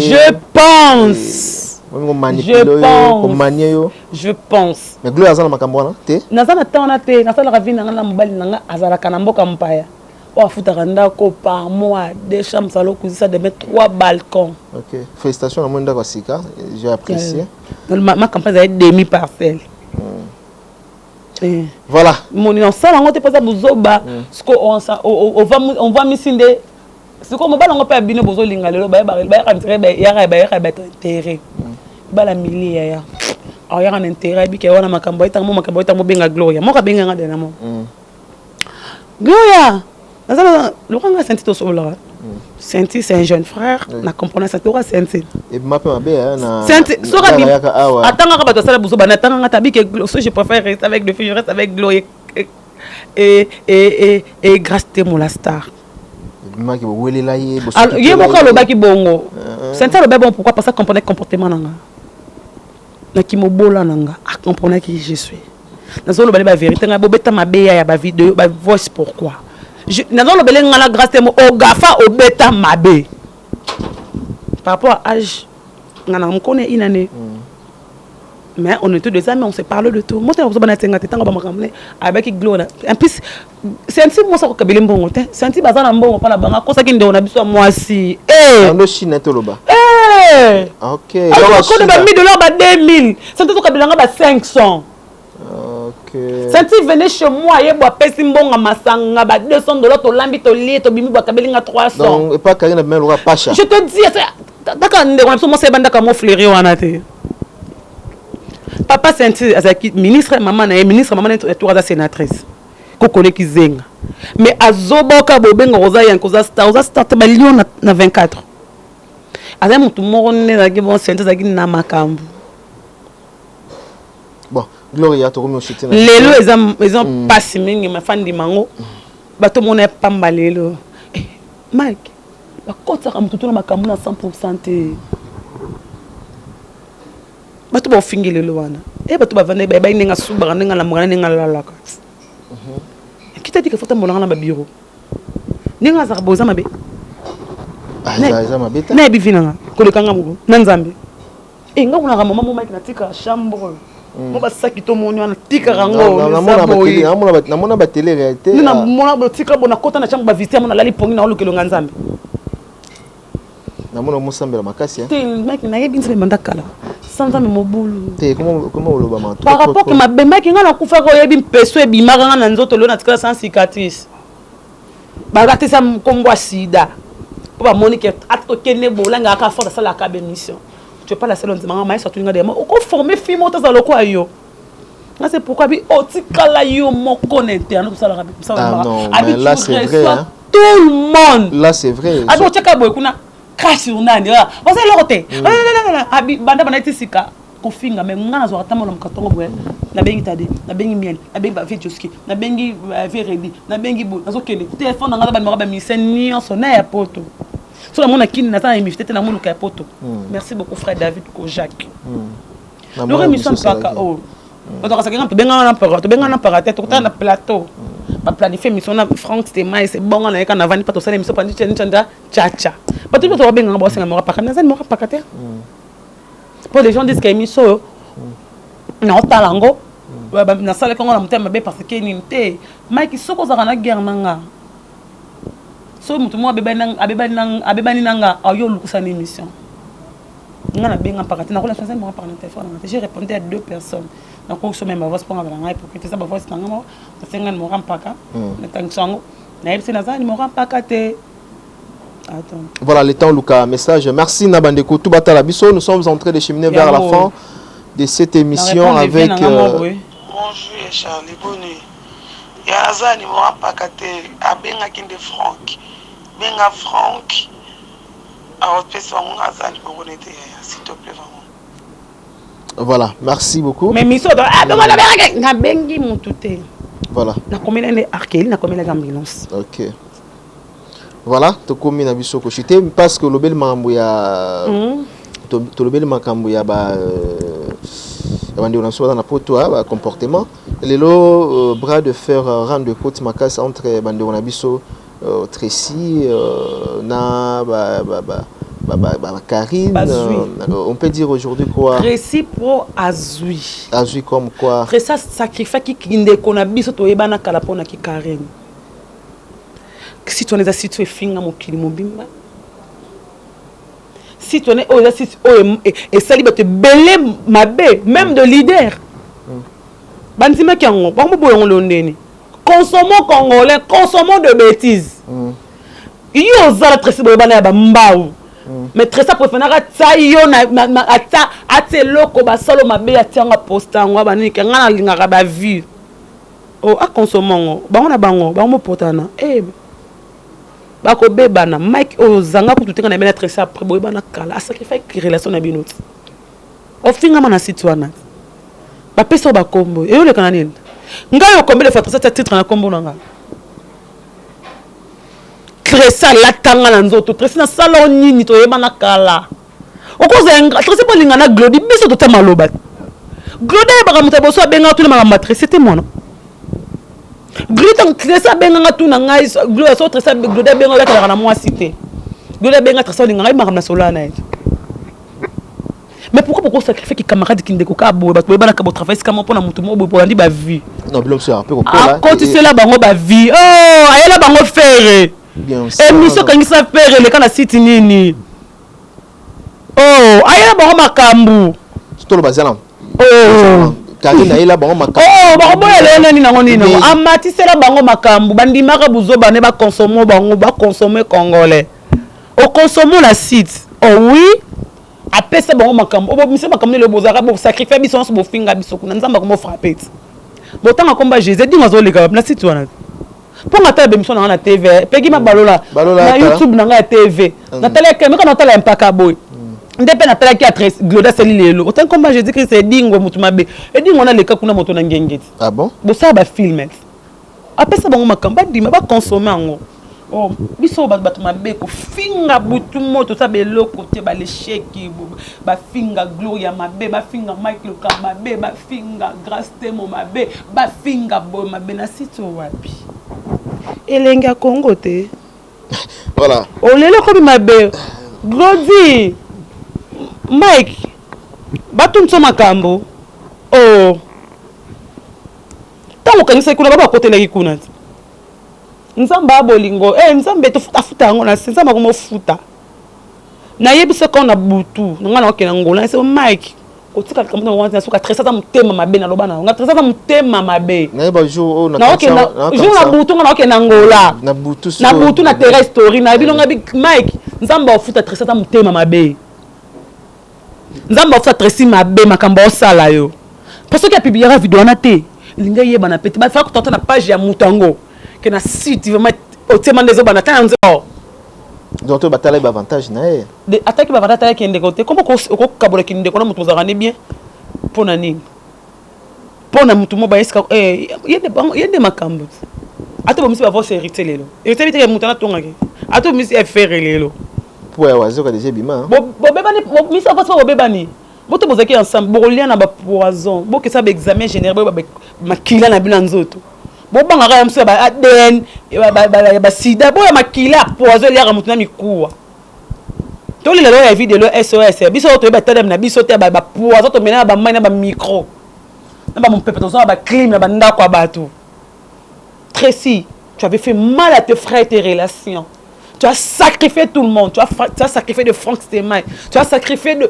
Speaker 1: je pense
Speaker 2: mais gloire azana makambo na te
Speaker 1: nazana tana te nasala ravina ngana mobali nanga azala kana mboka mpaya o afutaka ndako par mois des chambres salo kuzisa de mettre 3 balcons.
Speaker 2: OK, félicitations à monde Sika, j'ai apprécié.
Speaker 1: Ma campagne est demi parcelle.
Speaker 2: Voilà.
Speaker 1: Mon ensemble on te pose buzoba ce on va misinde ce qu'on mobile on peut bino bozo linga lelo ba ya terrain. Ba la mili ya. Alors ya un intérêt bi ke wana makambo ita mo benga Gloria. Mo ka benga nga dena mo. Gloria le grand Senti to sola. Senti c'est un jeune frère, na comprendre Senti ora Senti.
Speaker 2: Et ma pe mabe na
Speaker 1: Senti sora bi. Attends ka ba to sala buzo ba na tanga tabi que je préfère rester avec deux filles, je reste avec Gloria et grâce te mo la star.
Speaker 2: Ma ki bo welela ye bo.
Speaker 1: Alors ye mo ka lo ba ki bongo. Senti lo ba bon pourquoi parce que comprendre comportement nanga. Na ki mo bola nanga, a comprendre qui je suis. Na zo lo ba la vérité nga bo beta mabe ya ba vidéo ba voice pourquoi. Nous avons la grâce de au gafa au bêta mabé. Par rapport à l'âge, on connaît une année. Mais on est tous des amis, on se parle de tout. Moi, je suis avec Gloria. En plus, c'est un petit mot ça que je bon. C'est un petit bazar en bon. Pas la banque. Quoi ça qui nous a besoin moi si. Eh.
Speaker 2: On est Chine tout là-bas.
Speaker 1: Eh.
Speaker 2: Ok.
Speaker 1: On a $1000, 2000. C'est tout que je 500. Senti venez chez moi et bois pesi mbonga masanga ba $200 to lambi to lié to bimi ba kabelinga 300
Speaker 2: donc et pas Karine même le pacha
Speaker 1: je te dis d'accord ndeko so mo se banda ka mo fleurir wana te papa Senti azaki ministre maman na ministre maman na tour da sénatrice ko connaît ki zenga mais azoboka bobenga roza yanko za star ba lion na 24 azai mutu moko ne zaki bon Senti zaki na makambu
Speaker 2: bon Gloria to komi oshitina
Speaker 1: lelo ils ont passé mingi ma fan di mango bato mona pamba lelo Mike ba kota ka mutu na makambu na 100% te bato ba fingi lelo wana bato ba vande ba ninga suba ninga la mwana ninga lalaka kita di ka fota molanga na ba bureau ninga za boza mabe
Speaker 2: za mabeta
Speaker 1: na bi vinanga ko le kanga mugo na nzambe nga kuna ka mama mo Mike na tika chambre mo ba saki to mo nyana tika rango
Speaker 2: na mona ba télé réalité
Speaker 1: na mona ba tika bona kota na chambre ba visiter mona lali pongi na lokelo nzambe
Speaker 2: na mona mo sambela makasi
Speaker 1: te Mike na yebi nzambe mandakala sans me mobulu
Speaker 2: comment on le
Speaker 1: par rapport que ma bemba qui ngana kufa ko yebi peso e bimaka ngana nzoto lo na tika sans cicatrice ba gati sa mkombo sida pour ba monique atko kene bolanga ka force la ka bémission tu es pas la seule on demande mais surtout ngade o ko former fille mota za loko ayo c'est pourquoi bi otikala yo moko n'interne pour ça la
Speaker 2: ah non mais là c'est vrai hein?
Speaker 1: Tout le monde
Speaker 2: là c'est vrai
Speaker 1: abi o cheka boy kuna crash sur nani là on sait le côté abi banda bana tisika kofinga mais ngana zo atama lo mkatongo boy na bengi tade na bengi miel na bengi ba videoski na bengi veredi na bengi bo nazo kele téléphone ngana ba mara ba mission nyonso na ya poto so la mona kini natana invité na moluka ya poto merci beaucoup frère David Kojak le remission paka oh donc ça quelqu'un peut bien en parler tout na plateau ba planifier mission na Franck Stéma c'est bon na kana vani pas to sala mission pandi tchanda chacha pas tout to benga ba senga mora paka na zani mora paka te pour les gens disent que mission na otalango na sala kongo na mutema be parce que ni te Mike soko za na guerre nanga so mutu mo abebani nanga ayo lukusa ni mission ngana benga paka te na kola senga mora paka na téléphone j'ai répondu à 2 personnes na ko so même avance pour ngana pour que ça ba voice nanga mo senga mora paka na tangsango na yebse na zani mora paka te. Attends.
Speaker 2: Voilà le temps Luka message merci Nabandeko tout batala biso nous sommes en train de cheminer vers la fin de cette émission avec
Speaker 3: bonjour Charlie Bonnet ya zani mora paka te abenga kinde Franck benga Franck a opesa nga zani ko bonete s'il te plaît vraiment.
Speaker 2: Voilà, merci beaucoup.
Speaker 1: Mais miso na bengi mututé.
Speaker 2: Voilà.
Speaker 1: Na combien de arkel na combien de ambulance.
Speaker 2: OK. Voilà, to komi na biso ko chité parce que lobel mambo ya to lobel makambo ya ba bandi on soit dans la poto ba comportement lelo bras de fer rang de côte makasa entre bandi on biso Tracy na Karine on peut dire aujourd'hui quoi
Speaker 1: Tracy pro Azui
Speaker 2: comme quoi
Speaker 1: Tracy sacrifice qui kinde kona biso to yebana kala pona ki Karine si tu es assis tu es finga mokili mobimba si tu es assis et saliba te belé mabe même de leader bandima kiango ba mo boyongo londeni consommons congolais consommons de bêtises yo zala Tracy boyebana ba mbao mais Tracy préférera ta yo na ata ateloko ba salo mabe ya tianga postango ba ni ngana lingaka ba vie oh a consommons bango ba mo potana bako bebana Mike ozanga ko tutenga na bena Tracy après boyebana kala a sacrifice relation na binoti o finga mana sitwana ba pesa ba kombo e yo le kana nini ngayo kombe le fa Tracy titre na kombo nanga Tracy la tanga na nzoto Tracy na salon nini to yebana kala okozenga Tracy bolinga na Glody biso to tema loba Glody ba muta boso benga tout na ma Tracy c'était moi non Glody Tracy benga tout na ngai Glody so Tracy Glody benga la kala na moi cité Glody benga Tracy linga ngai ma solana mais pourquoi sacrifier qui camarade qui ndeko ka bo ba bana ka bo travail comme pour na mutu mo bo andi ba vie
Speaker 2: non bilom c'est un peu
Speaker 1: là quand tu sais là bango ba vie oh ayela bango faire bien sûr émission quand ça faire le kana site nini oh ayela bango makambu
Speaker 2: tout le bazala
Speaker 1: oh
Speaker 2: Karine ayela bango makambu
Speaker 1: oh ba boyele nani nango nini amati sela bango makambu bandimaka buzoba ne ba consommer congolais au consommer la site oh oui après c'est bon makambo obo mise makambo le bozaka bo sacrifier biso bo finga biso kuna nzamba ko mo frapper botanga komba Jésus dinga zo leka na site wana pour ngata be mission na TV pegi mabalola na YouTube na nga TV na tele ke me kana tele mpaka boy ndepe na tele ki atresse Gloda seli lelo otanga komba Jésus Christ e dingo mutu mabe e dingo na leka kuna moto na ngengeti
Speaker 2: ah bon
Speaker 1: bo ça ba film après c'est bon makambo dima ba consommer ngo oh biso bato mabe ko finga butu moto sa beloko te ba lecheki ba finga Gloria mabe ba finga Mike Luka mabe ba finga Grace Temo mabe ba finga boy mabe na site wapi elenga Congo te
Speaker 2: voilà
Speaker 1: o lelo ko mabe Glody Mike batu nso makambo oh tango kanisa kuna baba koteleki kuna nzamba bolingo nzambe to futa ngo na nzamba ko mo futa na yebisa ko na butu ngana okena ngola se Mike kotika kamona wanza suka tresa ta mutema mabe na loba na nga tresa ta mutema mabe
Speaker 2: na ba jour
Speaker 1: na oke na jour na butu na oke na ngola
Speaker 2: na butu
Speaker 1: na terre story na bino nga big Mike nzamba ofuta tresa ta mutema mabe nzamba ofuta tresi mabe makambo osala yo parce que publiera vidéo na te linga yeba na petit ba fa ko tata na page ya mutango que na site vraiment otema ndezo bana ta nzo
Speaker 2: donc tu bataille avantage na e
Speaker 1: de attaque ba vata ki ndeko te comment ko kabola ki ndeko na mutu zagane bien pona nini pona mutu mo ba eska yende makambo ato bo misi ba voce hérité lelo hérité biteke mutu na tonga ke ato misi faire lelo
Speaker 2: pour ya wazo ka déjà bima
Speaker 1: bo bebani bo misi ba voce bo bebani bo to bozaki ensemble bo lia na ba poison bo ke ça ba examen général bo ba makila na bina nzoto bo bangaka ya mso ba ADN ba sida bo ya makila poison lia mutu na mikuwa to lelo ya vidéo SOS biso to ba tadem na biso te ba poison to mena ba mai na ba micro na ba mon peuple to ba clim na ba ndako abatu Tracy, tu avais fait mal à tes frères et tes relations. Tu as sacrifié tout le monde. Tu as sacrifié de Franck Stémaï. Tu as sacrifié de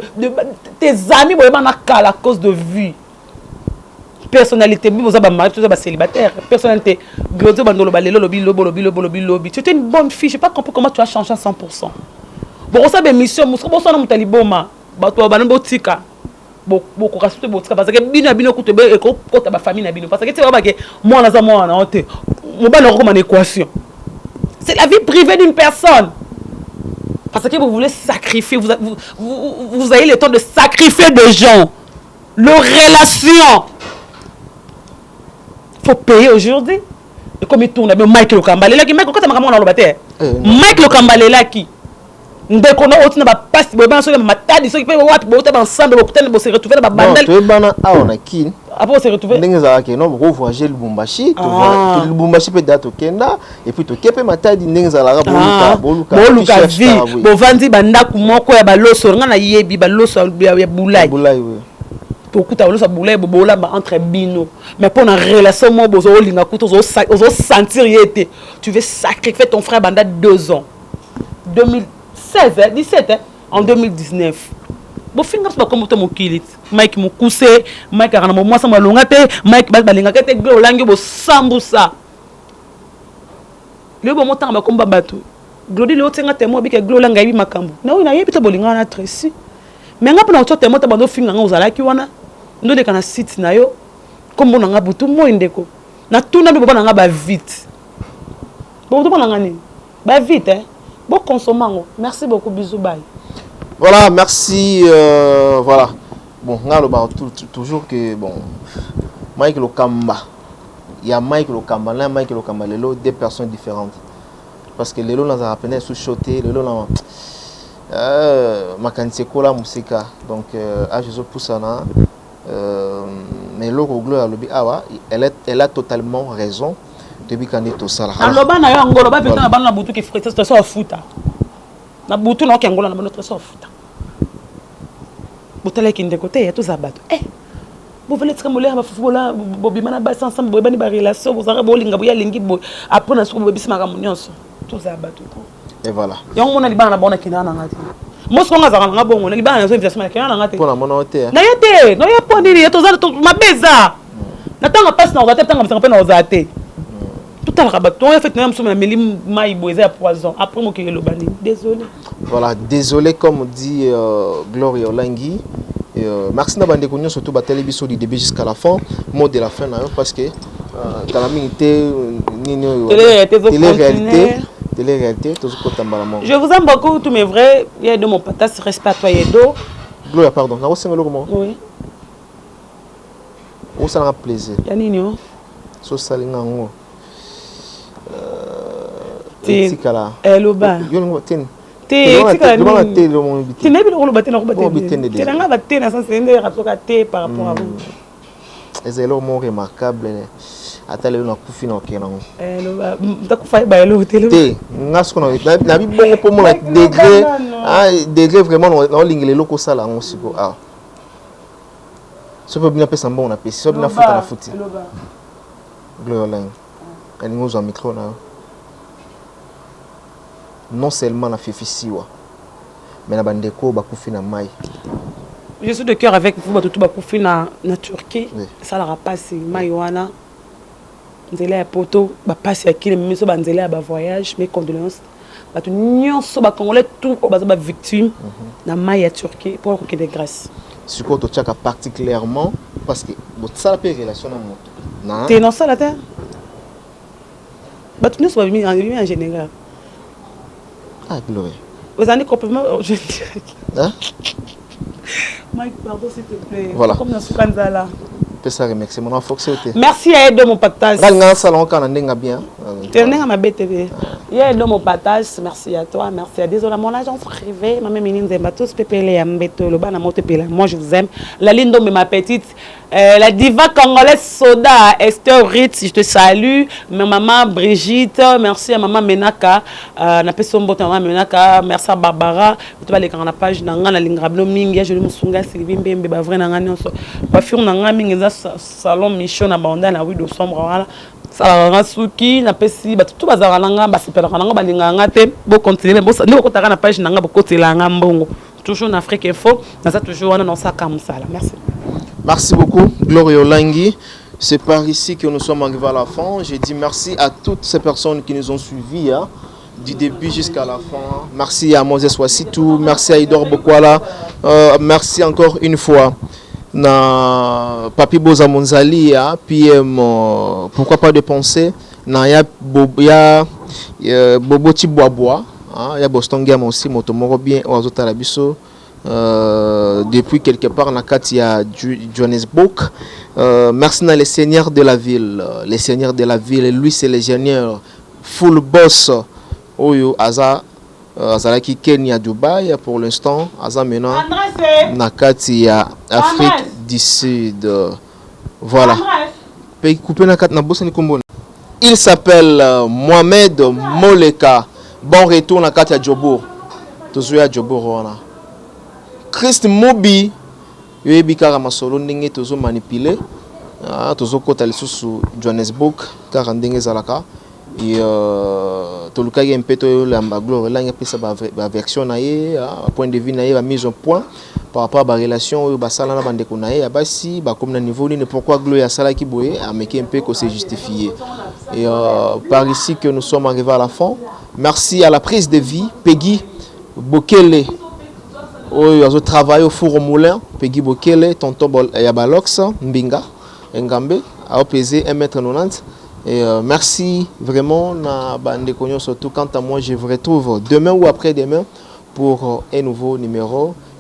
Speaker 1: tes amis à cause de vue. Personnalité, vous avez marié, vous êtes célibataire. Personnalité, tu étais une bonne fille. Je n'ai pas compris comment tu as changé à 100%. Bon, ça c'est mission. Vous savez, vous avez boma. Beaucoup racheter parce que bino coûte et côté ma famille bino parce que tu vois que moi on a on va leur une équation. C'est la vie privée d'une personne. Parce que vous voulez sacrifier, vous avez le temps de sacrifier des gens. Leurs relations. Il faut payer aujourd'hui. Et comme il tourne, Mike le Kambale là qui Mike quand tu m'as dit Mike le Kambale là qui ndeko na otina ba passe boba so ma tadi so ki pe wapi bo ta ensemble bo kutana bo se retrouver ba bandel
Speaker 2: to bana aona kin
Speaker 1: après se retrouver
Speaker 2: ndenge za ke no bo voyager Lubumbashi to Lubumbashi pe dato kenda et puis to kepe matadi ndenge za la boluka
Speaker 1: vie bo vandi banda ku moko ya baloso nga na yebi baloso ya bulai
Speaker 2: oui
Speaker 1: to kuta baloso bulai bo bola ba entre bino mais pour une relation mo bo zo linga kuto zo sentir yete tu veux sacrifier ton frère banda 2 ans 17 en 2019. Bon finga pas comme to mokilit. Mike mukuse, Mike kana mo mwasa malonga te, Mike balinga te glo langi bo sambusa. Le bo motanga ba komba batu. Glodi le otenga temo bike glo langa yibi makambo. Na wi na yebi to bolinga na Tracy. Mais nga pona oto temo ta bando finga nga ozala ki wana. Ndo de kana site na yo. Kombo na nga butu mo indeko. Na tuna bi bo na nga ba vite. Bo to na nga ni. Ba vite hein. Bon consommant. Merci beaucoup, bisous, bye.
Speaker 2: Voilà, merci. Voilà. Bon, toujours que bon, Mike Lokamba. Il y a Mike Lokamba, là, Mike Lokamba, les deux personnes différentes. Parce que les lots, nous avons sous-choté, les lots, Makanseko, la musique. Donc, à Jésus Poussana. Mais l'eau, elle a totalement raison. Depuis qu'on est au salaire.
Speaker 1: Alors, on a ngolo ba peta na bana butu ki frite ça so futa. Na butu na ngolo na notre so futa. Botala ki ndeko te ya to zabato. Bo vele tsika molela ba fufola bo bimana ba ensemble bo bani ba relation bo zara bo linga bo ya lingi bo après na so bo bisima ka munyonso to zabato.
Speaker 2: Et voilà.
Speaker 1: Yango mona libana na bona kinana ngati. Mosko nga zara nga bongo na libana na so invitation na kinana ngati.
Speaker 2: Pona mona hote.
Speaker 1: Na yete, no ya poni ya to zara to mabeza. Na tanga passe na ozate tanga msanga pe na ozate. Tout à l'heure, on a fait un poison. Après, moi, désolé.
Speaker 2: Voilà, désolé, comme dit Gloria Olangi. Merci d'avoir découvert surtout la télévision du début jusqu'à la fin, mot de la fin, parce que dans la minute, télé-réalité, tout ce que
Speaker 1: je vous aime beaucoup, tous mes vrais. Il y a de mon patas, respect à toi et d'eau.
Speaker 2: Gloria, pardon, vous avez comment?
Speaker 1: Oui.
Speaker 2: Vous avez un plaisir.
Speaker 1: Il y a Nino.
Speaker 2: So salingango.
Speaker 1: Tikala. Eloba.
Speaker 2: Yo tin.
Speaker 1: Tikala.
Speaker 2: Tu
Speaker 1: n'es plus le battre na battre. Tu n'as pas battu na sens ende ratoka te par rapport à vous.
Speaker 2: Ezelo mo remarquable. Atale na kufi na kenango.
Speaker 1: Eloba. Takufa ba elo telo.
Speaker 2: Te, ngasko na bi bongo po mo na degré. Ah, degré vraiment na lingele loko sala ngo siko. Ah. Ce peut bien passer bon on a passé. Ce bien foutre na fouti. Gloria Lang. Elle nous a micro là. Non seulement na fifi siwa mais na bandeko bakufi na mai.
Speaker 1: Je suis de cœur avec vous, tout bakufi na Turquie.
Speaker 2: Oui.
Speaker 1: Ça leur a passé. Maïwana, nzela ya poto, ba passe akile miso ba nzela ya ba voyage, mes condoléances. Ba tout nyonso ba congolais tout ba ba victime na mai ya Turquie pour que de Grèce.
Speaker 2: Ce que tu as particulièrement parce que ça la relation na moto. Na.
Speaker 1: T'es dans ça la terre? Ba tout nyonso ba mis en général.
Speaker 2: Ah gloire.
Speaker 1: Vous en êtes complètement je dirais.
Speaker 2: Hein?
Speaker 1: Mike, pardon s'il te plaît.
Speaker 2: Voilà.
Speaker 1: Comme dans Soukanzala.
Speaker 2: Ça remercie mon enfant.
Speaker 1: Merci à Edo mon partage.
Speaker 2: Salon quand on est bien.
Speaker 1: Tu es à ma BTV. Il y a Edo mon partage. Merci à toi. Merci à désolé mon agence privée. Ma mère Zemba tous pépélé à Mbeto le bana moto pela. Moi je vous aime. La ligne de ma petite la diva congolaise Soda Esther Ritz, je te salue. Ma maman Brigitte, merci à maman Menaka. Na peso mbote maman Menaka, merci à Barbara. Tu vas aller dans la page nanga na lingrabno mingi je le musunga Sylvie Mbembe ba vrai nanga nyonso. Ba fur nanga mingi za salon mission na banda na 8 décembre voilà. Ça va suki na pesi ba tout bazara nanga ba sepela nanga ba linganga te bo continuer bo ne ko taka na page nanga bo kotela nga mbongo. Toujours en Afrique Info, na ça toujours dans ça comme ça là. Merci.
Speaker 2: Merci beaucoup, Gloria Olangi. C'est par ici que nous sommes arrivés à la fin. Je dis merci à toutes ces personnes qui nous ont suivis hein, du début jusqu'à la fin. Merci à Moses Wassitou, merci à Idor Bokwala, merci encore une fois na Papi Boza Monzali, PM, pourquoi pas de penser, na ya Bobo Tiboaboa, ya Boston Game aussi, Motomoro bien, Oazo Talabiso. Depuis quelque part na kati ya Johannesburg. Merci na les seigneurs de la ville. Les seigneurs de la ville, lui c'est les seigneurs full boss. Oyo Aza Azalaki Kenya Dubaï pour l'instant. Aza maintenant na kati ya Afrique du Sud. Voilà. Pays coupé na kati na bossa ni kombo. Il s'appelle Mohamed Moleka. Bon retour na kati ya Jobour. Tozo ya Jobour wana. Christ Mobi, yebi kara masolo ndenge tozo manipuler, tozo kota lisusu Johannesburg kara ndenge zalaka et toluka ye mpeto lamba gloire la ngapesa ba version na ye, point de vue na ye ba mise au point par rapport à ba relation ba sala na bande ko na ye basi ba comme na niveau ni pourquoi gloire ya sala ki boye ameki un peu que c'est justifié. Et par ici que nous sommes arrivés à la fin. Merci à la prise de vie Peggy Bokele. Oyo travaille au four au moulin, Peggy Bokele, tonton Yabalox, Mbinga, Ngambe, a pesé 1m90. Et merci vraiment na bande konyo surtout quant à moi je vous retrouve demain ou après-demain pour un nouveau numéro.